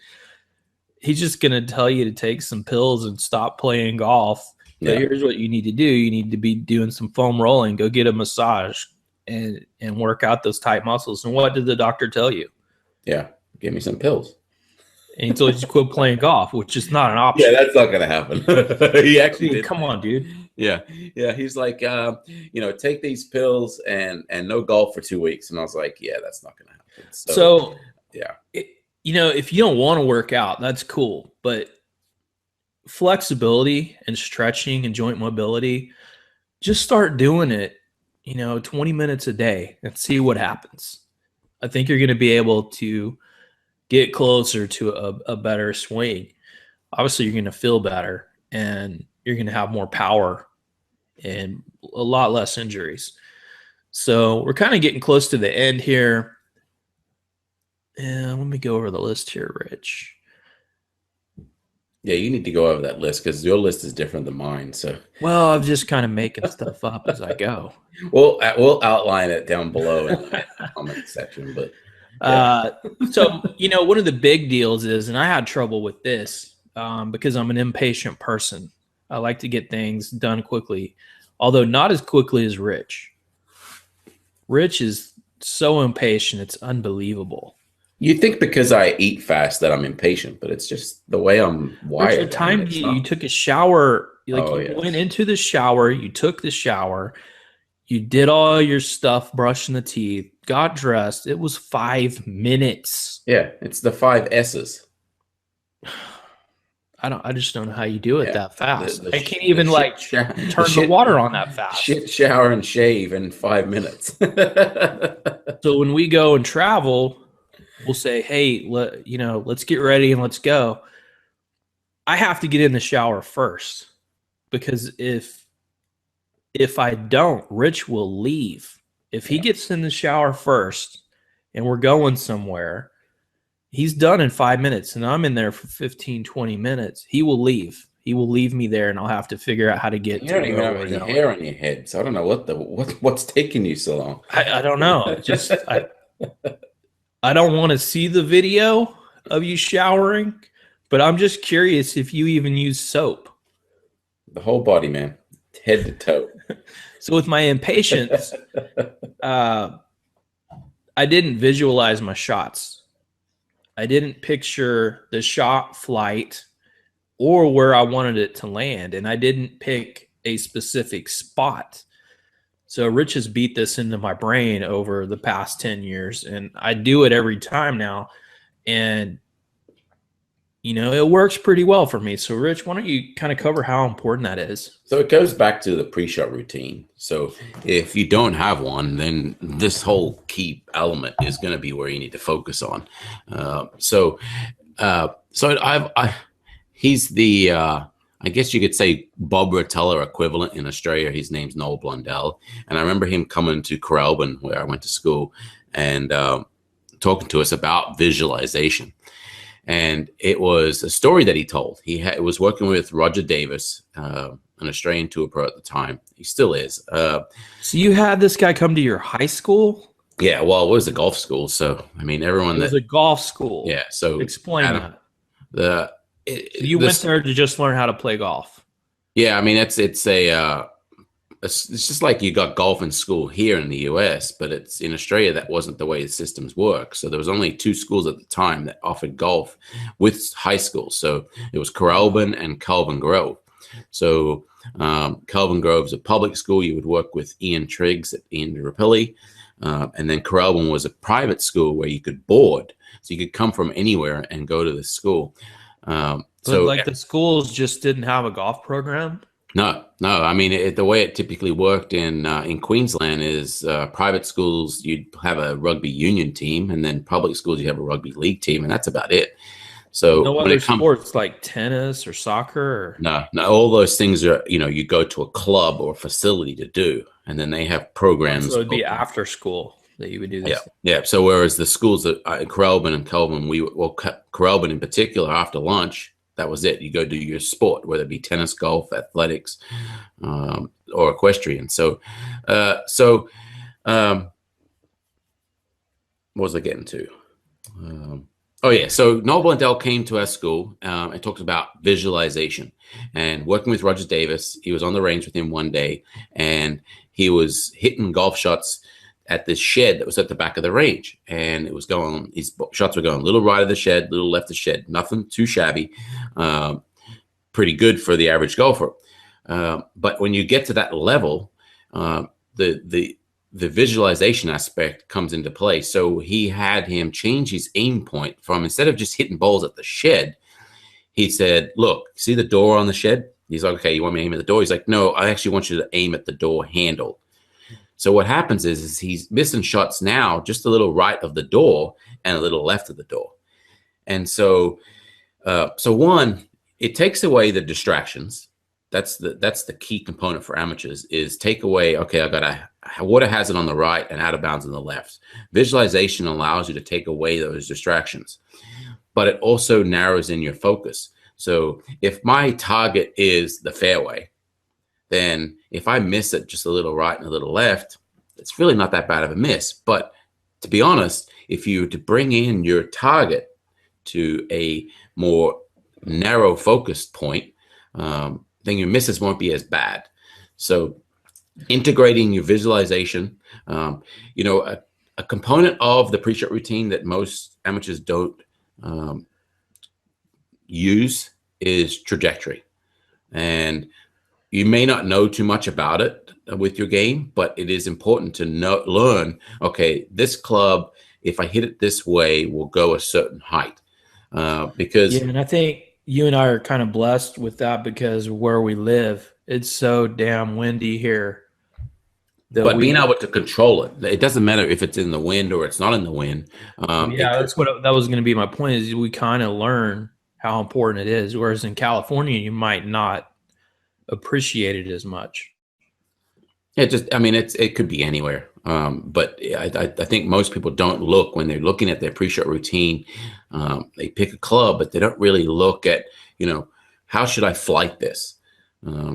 he's just going to tell you to take some pills and stop playing golf. But here's what you need to do. You need to be doing some foam rolling, go get a massage, and work out those tight muscles. And what did the doctor tell you? Yeah, give me some pills. And he told you to quit playing golf, which is not an option. Yeah, that's not going to happen. He actually come on, dude. Yeah, yeah. He's like, take these pills and no golf for 2 weeks. And I was like, yeah, that's not going to happen. So, So, yeah, if you don't want to work out, that's cool. But flexibility and stretching and joint mobility, just start doing it, 20 minutes a day and see what happens. I think you're going to be able to get closer to a better swing. Obviously, you're going to feel better and you're going to have more power and a lot less injuries. So we're kind of getting close to the end here. And let me go over the list here, Rich. yeah. You need to go over that list because your list is different than mine. So, Well, I'm just kind of making stuff up as I go. we'll outline it down below in the comment section. But yeah, So, one of the big deals is, and I had trouble with this because I'm an impatient person. I like to get things done quickly, although not as quickly as Rich. Rich is so impatient, it's unbelievable. you think because I eat fast that I'm impatient, but it's just the way I'm Rich, wired. what time you took a shower? Like Oh, you yes. went into the shower, you took the shower, you did all your stuff, brushing the teeth, got dressed. It was 5 minutes. Yeah, it's the 5 S's. I just don't know how you do it Yeah, that fast. the I can't even the turn the water on that fast. shit shower and shave in 5 minutes. So when we go and travel, we'll say, "Hey, let's get ready and let's go." I have to get in the shower first because if I don't, Rich will leave. If he Yeah. gets in the shower first and we're going somewhere, he's done in 5 minutes and I'm in there for 15, 20 minutes. He will leave. He will leave me there and I'll have to figure out how to get You to don't even where have we're any going. hair on your head, so I don't know what's taking you so long. I don't know. I don't want to see the video of you showering, but I'm just curious if you even use soap. The whole body, man, head to toe. So with my impatience, I didn't visualize my shots. I didn't picture the shot flight or where I wanted it to land, and I didn't pick a specific spot. So Rich has beat this into my brain over the past 10 years, and I do it every time now. And, it works pretty well for me. So, Rich, why don't you kind of cover how important that is? So it goes back to the pre-shot routine. So if you don't have one, then this whole key element is going to be where you need to focus on. He's the I guess you could say Bob Rotella equivalent in Australia. His name's Noel Blundell, and I remember him coming to Coralbin, where I went to school, and talking to us about visualization. And it was a story that he told. He was working with Roger Davis, an Australian tour pro at the time. He still is. So you had this guy come to your high school? Yeah, well, it was a golf school, so I mean, everyone It was a golf school. Yeah, so explain Adam, that. You went there to just learn how to play golf. Yeah, I mean, it's just like you got golf in school here in the US, but it's in Australia that wasn't the way the systems work. So there was only 2 schools at the time that offered golf with high school. So it was Coralbin and Kelvin Grove. So Kelvin Grove's a public school. You would work with Ian Triggs at Ian Rapilli. And then Coralbin was a private school where you could board. So you could come from anywhere and go to the school. So like the schools just didn't have a golf program? No. I mean, the way it typically worked in Queensland is private schools, you'd have a rugby union team, and then public schools, you have a rugby league team, and that's about it. So no other sports like tennis or soccer? No, all those things are, you go to a club or facility to do, and then they have programs. So it would be after school that you would do this. Yeah. So whereas the schools that Coralbin and Kelvin, Coralbin in particular, after lunch, that was it. You go do your sport, whether it be tennis, golf, athletics, or equestrian. So, what was I getting to? So Noel Blundell came to our school and talked about visualization and working with Roger Davis. He was on the range with him one day, and he was hitting golf shots at this shed that was at the back of the range, and it was going. His shots were going a little right of the shed, little left of the shed. Nothing too shabby. Pretty good for the average golfer. But when you get to that level, the visualization aspect comes into play. So he had him change his aim point from, instead of just hitting balls at the shed, he said, look, see the door on the shed? He's like, okay, you want me to aim at the door? He's like, no, I actually want you to aim at the door handle. So what happens is he's missing shots now just a little right of the door and a little left of the door. And so one, it takes away the distractions. That's the key component for amateurs, is take away, okay, I got a water hazard on the right and out of bounds on the left. Visualization allows you to take away those distractions, but it also narrows in your focus. So if my target is the fairway, then if I miss it just a little right and a little left, it's really not that bad of a miss. But to be honest, if you were to bring in your target to a more narrow focused point, then your misses won't be as bad. So integrating your visualization, a component of the pre-shot routine that most amateurs don't use is trajectory. And you may not know too much about it with your game, but it is important to learn, okay, this club, if I hit it this way, will go a certain height. Because and I think you and I are kind of blessed with that, because where we live, it's so damn windy here. But being able to control it, it doesn't matter if it's in the wind or it's not in the wind. That's what that was going to be my point, is we kind of learn how important it is. Whereas in California, you might not appreciate it as much. It could be anywhere. But I think most people don't look when they're looking at their pre-shot routine. They pick a club, but they don't really look at, how should I flight this?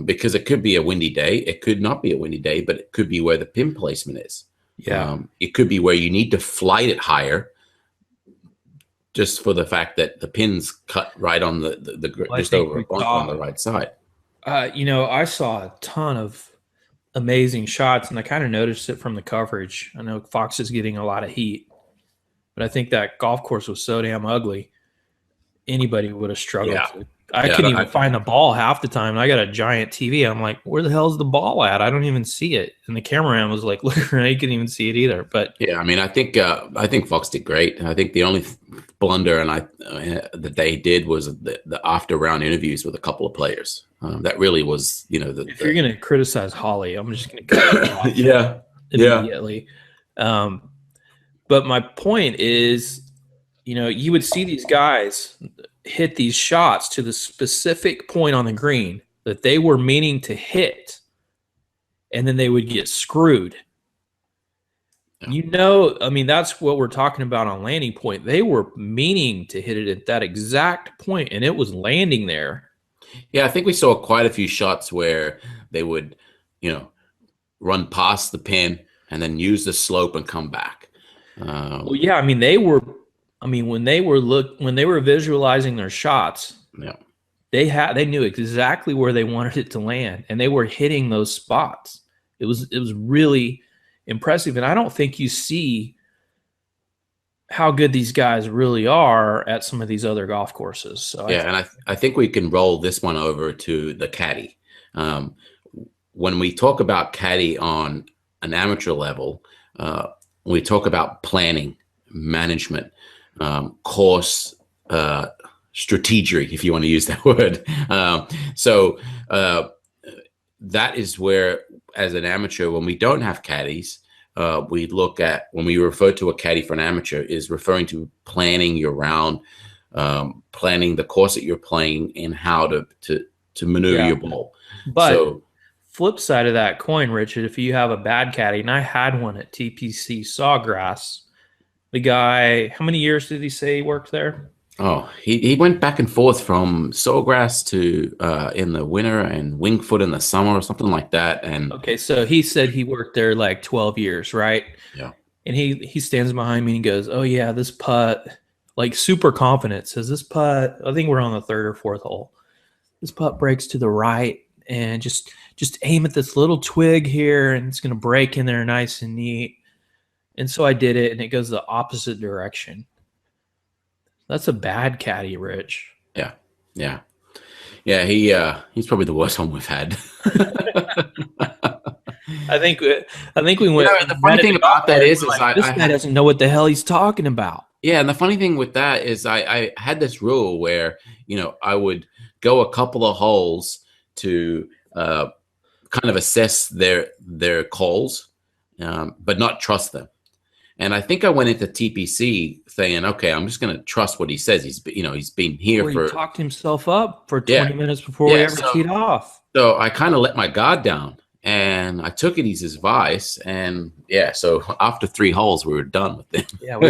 Because it could be a windy day. It could not be a windy day, but it could be where the pin placement is. Yeah. It could be where you need to flight it higher, just for the fact that the pin's cut right on just over on the right side. I saw a ton of amazing shots, and I kind of noticed it from the coverage. I know Fox is getting a lot of heat, but I think that golf course was so damn ugly, anybody would have struggled. Yeah. I couldn't even find the ball half the time. And I got a giant TV. I'm like, where the hell's the ball at? I don't even see it. And the cameraman was like, look, I couldn't even see it either. But yeah, I think Fox did great. I think the only blunder that they did was the after round interviews with a couple of players. That really was, if you're going to criticize Holly, I'm just going to cut it off immediately. But my point is, you would see these guys hit these shots to the specific point on the green that they were meaning to hit, and then they would get screwed. Yeah. That's what we're talking about on landing point. They were meaning to hit it at that exact point, and it was landing there. Yeah, I think we saw quite a few shots where they would, run past the pin and then use the slope and come back. When they were visualizing their shots, they knew exactly where they wanted it to land, and they were hitting those spots. It was really impressive, and I don't think you see how good these guys really are at some of these other golf courses. So and I think we can roll this one over to the caddy. When we talk about caddy on an amateur level, we talk about planning, management, course strategy, if you want to use that word. That is where, as an amateur, when we don't have caddies, we look at, when we refer to a caddy for an amateur, is referring to planning your round, planning the course that you're playing, and how to maneuver your ball. But flip side of that coin, Richard, if you have a bad caddy, and I had one at TPC Sawgrass, the guy, how many years did he say he worked there? Oh, he went back and forth from Sawgrass to in the winter and Wingfoot in the summer or something like that. And okay, so he said he worked there like 12 years, right? Yeah. And he stands behind me and he goes, "Oh yeah, this putt," like super confident, says, "This putt, I think we're on the third or fourth hole. This putt breaks to the right, and just aim at this little twig here, and it's going to break in there nice and neat." And so I did it, and it goes the opposite direction. That's a bad caddy, Rich. Yeah. Yeah, he's probably the worst one we've had. I think I think we You went know, we the funny met at thing the golf about that course. is, We're like, this guy doesn't know what the hell he's talking about. yeah, and the funny thing with that is I had this rule where, I would go a couple of holes to kind of assess their calls, but not trust them. And I think I went into TPC saying, okay, I'm just going to trust what he says. He's been here Where he for, talked himself up for yeah, 20 minutes before we yeah. ever teed off. So I kind of let my guard down and I took it as his advice. And yeah, so after 3 holes, we were done with him. Yeah, we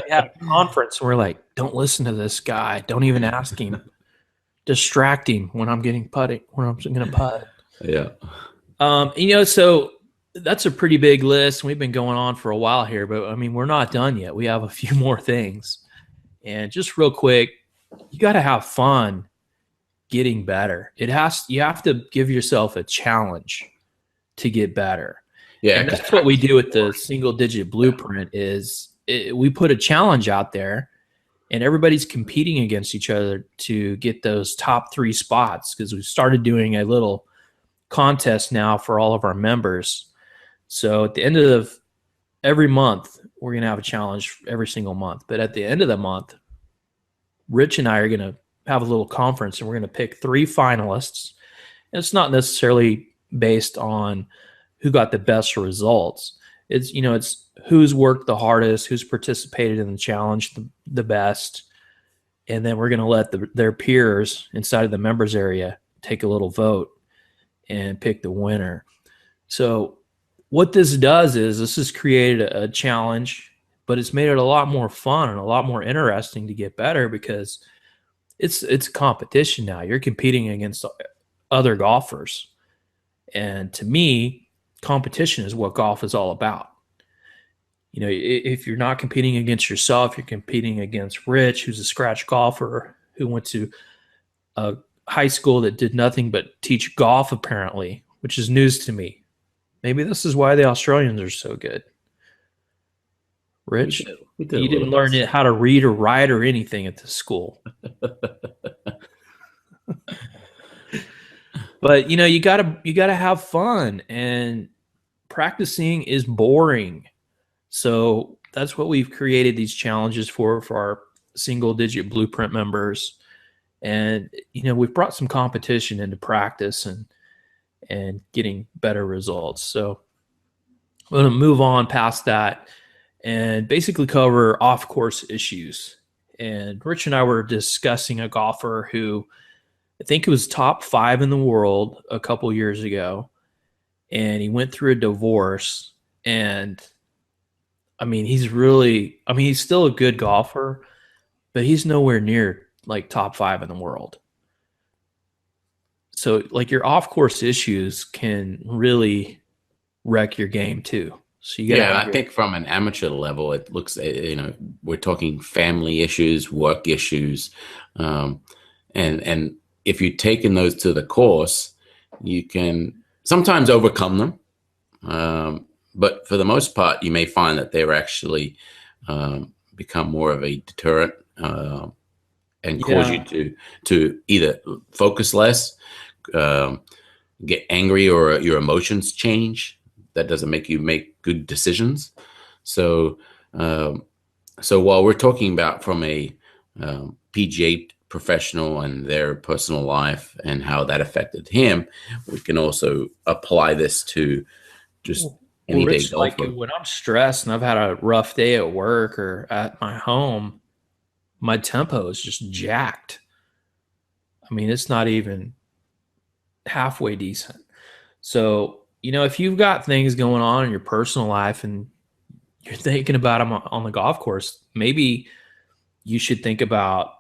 had a conference and we're like, don't listen to this guy. Don't even ask him. Distract him when I'm getting putting, when I'm going to putt. Yeah. So that's a pretty big list. We've been going on for a while here, but I mean, we're not done yet. We have a few more things. And just real quick, you got to have fun getting better. You have to give yourself a challenge to get better. Yeah. And that's what we do with the single digit blueprint we put a challenge out there and everybody's competing against each other to get those top 3 spots because we've started doing a little contest now for all of our members. So at the end of every month, we're going to have a challenge every single month. But at the end of the month, Rich and I are going to have a little conference and we're going to pick 3 finalists. And it's not necessarily based on who got the best results. It's who's worked the hardest, who's participated in the challenge the best. And then we're going to let their peers inside of the members area take a little vote and pick the winner. So what this does is this has created a challenge, but it's made it a lot more fun and a lot more interesting to get better because it's competition now. You're competing against other golfers. And to me, competition is what golf is all about. If you're not competing against yourself, you're competing against Rich, who's a scratch golfer who went to a high school that did nothing but teach golf, apparently, which is news to me. Maybe this is why the Australians are so good. Rich, we did you didn't learn how to read or write or anything at the school. But you gotta have fun, and practicing is boring. So that's what we've created these challenges for our single digit blueprint members. And we've brought some competition into practice and getting better results. So I'm going to move on past that and basically cover off-course issues. And Rich and I were discussing a golfer who I think was top 5 in the world a couple years ago, and he went through a divorce. And I mean, he's still a good golfer, but he's nowhere near like top 5 in the world. So like your off-course issues can really wreck your game too. So you gotta I think from an amateur level, it looks, we're talking family issues, work issues, and if you've taken those to the course, you can sometimes overcome them. But for the most part, you may find that they're actually become more of a deterrent and cause you to either focus less, get angry, or your emotions change. That doesn't make you make good decisions. So while we're talking about from a PGA professional and their personal life and how that affected him, we can also apply this to just any day golfer. Like when I'm stressed and I've had a rough day at work or at my home, my tempo is just jacked. I mean, it's not even halfway decent. So, if you've got things going on in your personal life and you're thinking about them on the golf course, maybe you should think about,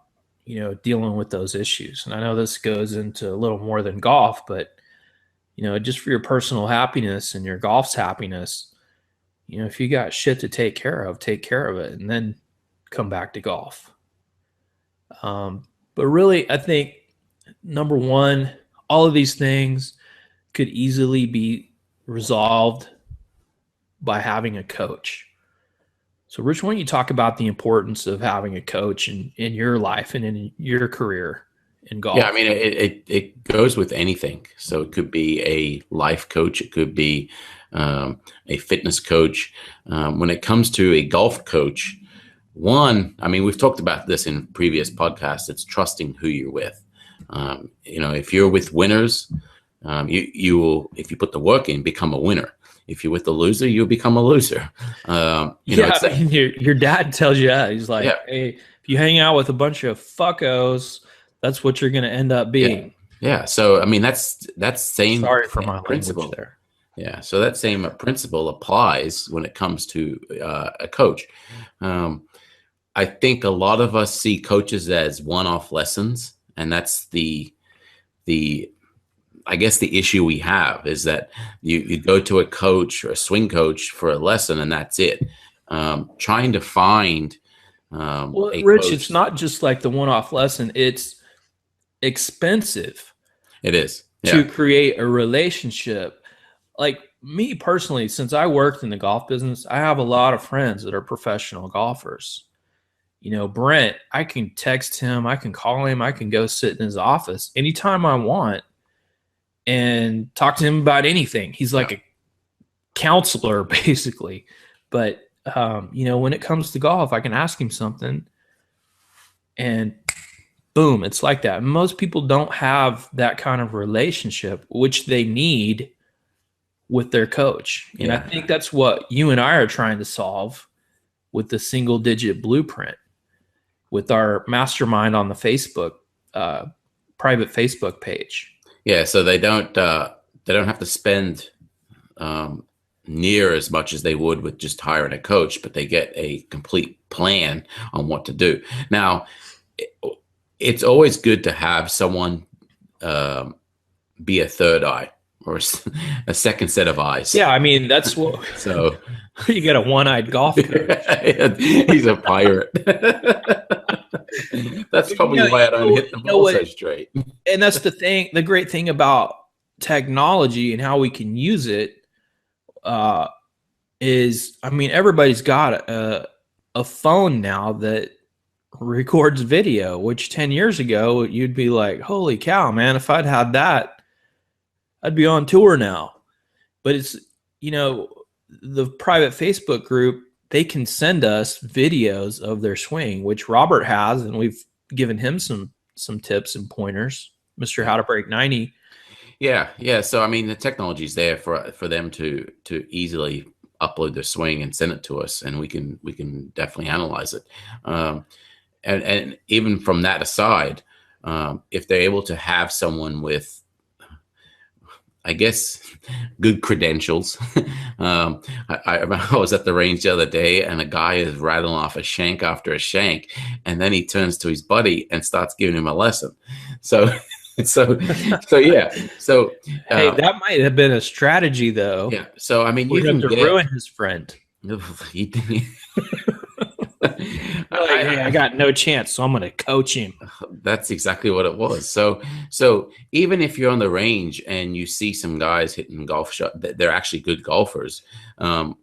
dealing with those issues. And I know this goes into a little more than golf, but, just for your personal happiness and your golf's happiness, if you got shit to take care of it and then come back to golf. But really, I think number one, all of these things could easily be resolved by having a coach. So Rich, why don't you talk about the importance of having a coach in your life and in your career in golf. Yeah, I mean, it goes with anything. So it could be a life coach, it could be a fitness coach. When it comes to a golf coach, one, I mean, we've talked about this in previous podcasts. It's trusting who you're with. If you're with winners, you will, if you put the work in, become a winner. If you're with the loser, you'll become a loser. I mean, your dad tells you that. He's like, yeah, hey, if you hang out with a bunch of fuckos, that's what you're going to end up being. yeah. So I mean, that's same. Sorry for my principle language there. Yeah, so that same principle applies when it comes to a coach. I think a lot of us see coaches as one-off lessons, and that's the I guess the issue we have is that you go to a coach or a swing coach for a lesson, and that's it. Trying to find well, Rich, it's not just like the one-off lesson. It's expensive. It is to create a relationship. Like me personally, since I worked in the golf business, I have a lot of friends that are professional golfers. Brent, I can text him, I can call him, I can go sit in his office anytime I want and talk to him about anything. He's like a counselor, basically. But, when it comes to golf, I can ask him something and boom, it's like that. Most people don't have that kind of relationship, which they need with their coach. And I think that's what you and I are trying to solve with the single digit blueprint, with our mastermind on the Facebook, private Facebook page. Yeah. So they don't have to spend near as much as they would with just hiring a coach, but they get a complete plan on what to do. Now, it's always good to have someone be a third eye or a second set of eyes. Yeah, I mean, that's what. So you get a one-eyed golf coach. He's a pirate. That's probably why I don't hit the ball so straight. And that's the thing. The great thing about technology and how we can use it is, I mean, everybody's got a phone now that records video, which 10 years ago you'd be like, holy cow, man, if I'd had that, I'd be on tour now. But it's, the private Facebook group, they can send us videos of their swing, which Robert has, and we've given him some tips and pointers, Mr. How to Break 90. Yeah. So I mean, the technology is there for them to easily upload their swing and send it to us, and we can definitely analyze it. And even from that aside, if they're able to have someone with, I guess, good credentials. I was at the range the other day, and a guy is rattling off a shank after a shank, and then he turns to his buddy and starts giving him a lesson. So yeah. So hey, that might have been a strategy, though. Yeah. So I mean, you can ruin his friend. Hey, I got no chance, so I'm going to coach him. That's exactly what it was. So even if you're on the range and you see some guys hitting golf shots, they're actually good golfers. If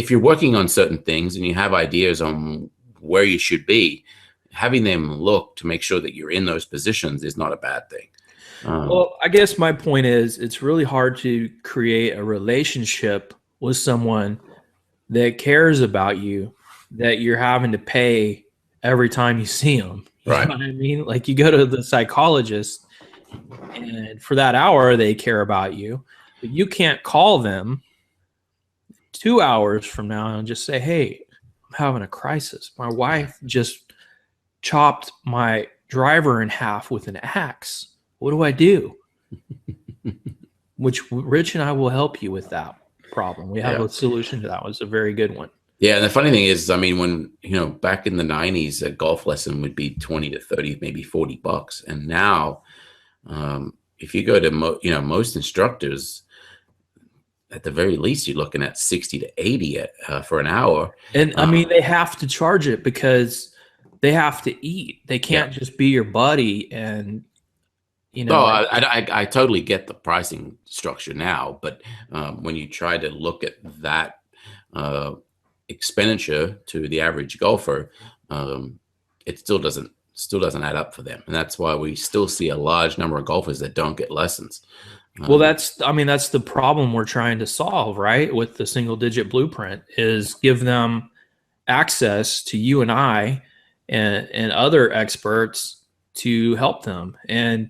you're working on certain things and you have ideas on where you should be, having them look to make sure that you're in those positions is not a bad thing. Well, I guess my point is, it's really hard to create a relationship with someone that cares about you, that you're having to pay every time you see them. You right. know what I mean? Like, you go to the psychologist, and for that hour, they care about you. But you can't call them 2 hours from now and just say, hey, I'm having a crisis. My wife just chopped my driver in half with an axe. What do I do? Which Rich and I will help you with that problem. We have a solution to that. It was a very good one. Yeah, and the funny thing is, I mean, when back in the 90s, a golf lesson would be 20 to 30, maybe $40, and now, if you go to most instructors, at the very least, you're looking at 60 to 80 for an hour. And I mean, they have to charge it because they have to eat. They can't just be your buddy and. I totally get the pricing structure now, but when you try to look at that expenditure to the average golfer, it still doesn't still doesn't add up for them. And that's why we still see a large number of golfers that don't get lessons. Well, that's the problem we're trying to solve, right? With the single digit blueprint, is give them access to you and I and other experts to help them and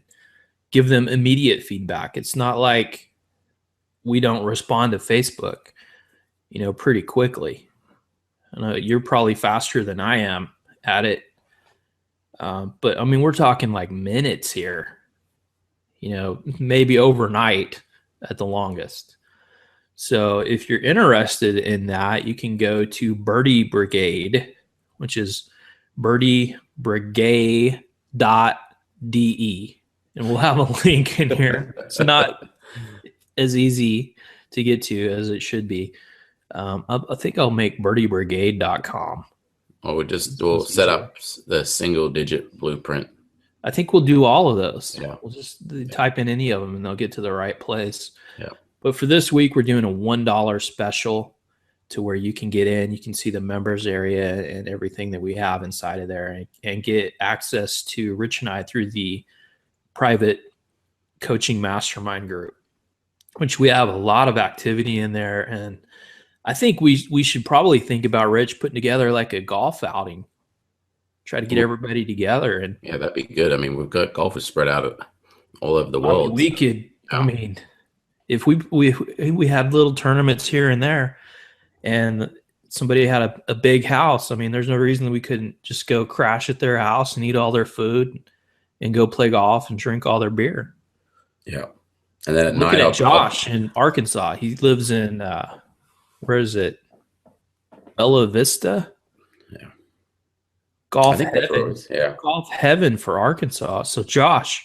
give them immediate feedback. It's not like we don't respond to Facebook, pretty quickly. I know you're probably faster than I am at it. But I mean, we're talking like minutes here, maybe overnight at the longest. So if you're interested in that, you can go to Birdie Brigade, which is birdiebrigade.de. And we'll have a link in here. It's not as easy to get to as it should be. I think I'll make birdiebrigade.com. Or we'll set up the single digit blueprint. I think we'll do all of those. Yeah. We'll just type in any of them and they'll get to the right place. Yeah. But for this week, we're doing a $1 special to where you can get in, you can see the members area and everything that we have inside of there and get access to Rich and I through the private coaching mastermind group, which we have a lot of activity in there. And I think we should probably think about, Rich, putting together like a golf outing, try to get everybody together. And yeah, that'd be good. I mean, we've got golfers spread out all over the world. We could, if we had little tournaments here and there and somebody had a big house, there's no reason that we couldn't just go crash at their house and eat all their food and go play golf and drink all their beer. Yeah. And then at night, look at Josh in Arkansas. He lives in, where is it? Bella Vista? Yeah. Golf heaven. Yeah. Golf heaven for Arkansas. So Josh,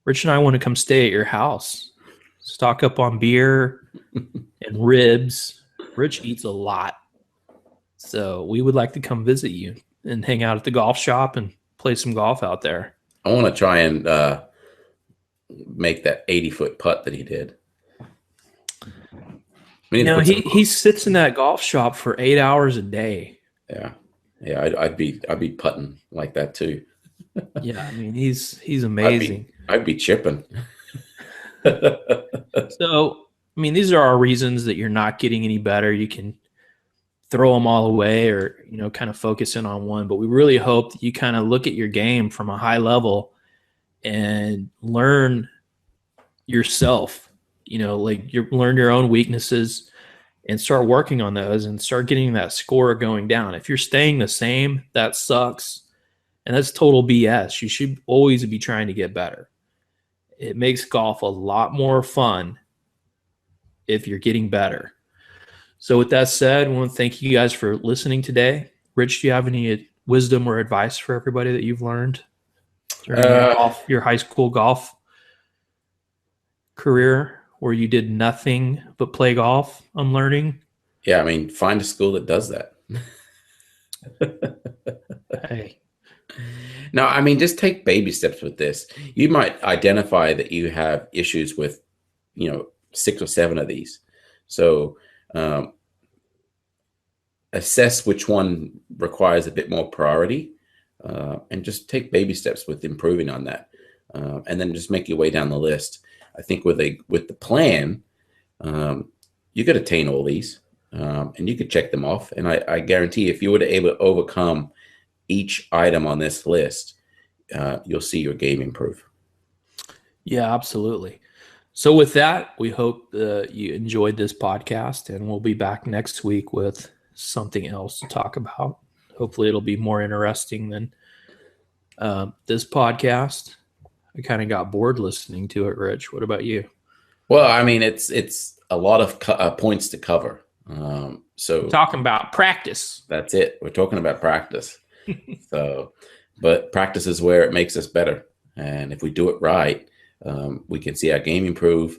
Rich and I want to come stay at your house. Stock up on beer and ribs. Rich eats a lot. So we would like to come visit you and hang out at the golf shop and play some golf out there. I want to try and make that 80-foot putt that he did. He sits in that golf shop for 8 hours a day. Yeah. Yeah, I'd be putting like that too. Yeah, he's amazing. I'd be chipping. So, these are our reasons that you're not getting any better. You can throw them all away or, kind of focus in on one. But we really hope that you kind of look at your game from a high level and learn yourself, learn your own weaknesses and start working on those and start getting that score going down. If you're staying the same, that sucks. And that's total BS. You should always be trying to get better. It makes golf a lot more fun if you're getting better. So with that said, I want to thank you guys for listening today. Rich, do you have any wisdom or advice for everybody that you've learned during your high school golf career where you did nothing but play golf on learning? Yeah, find a school that does that. Hey. No, just take baby steps with this. You might identify that you have issues with, 6 or 7 of these. So assess which one requires a bit more priority and just take baby steps with improving on that. And then just make your way down the list. I think with the plan, you could attain all these and you could check them off. And I guarantee if you were able to overcome each item on this list, you'll see your game improve. Yeah, absolutely. So with that, we hope you enjoyed this podcast, and we'll be back next week with something else to talk about. Hopefully it'll be more interesting than this podcast. I kind of got bored listening to it, Rich. What about you? Well, it's a lot of points to cover. So we're talking about practice. That's it. We're talking about practice. But practice is where it makes us better. And if we do it right, we can see our game improve.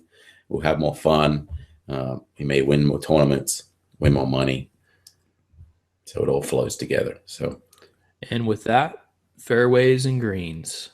We'll have more fun. We may win more tournaments, win more money. So it all flows together. And with that, fairways and greens.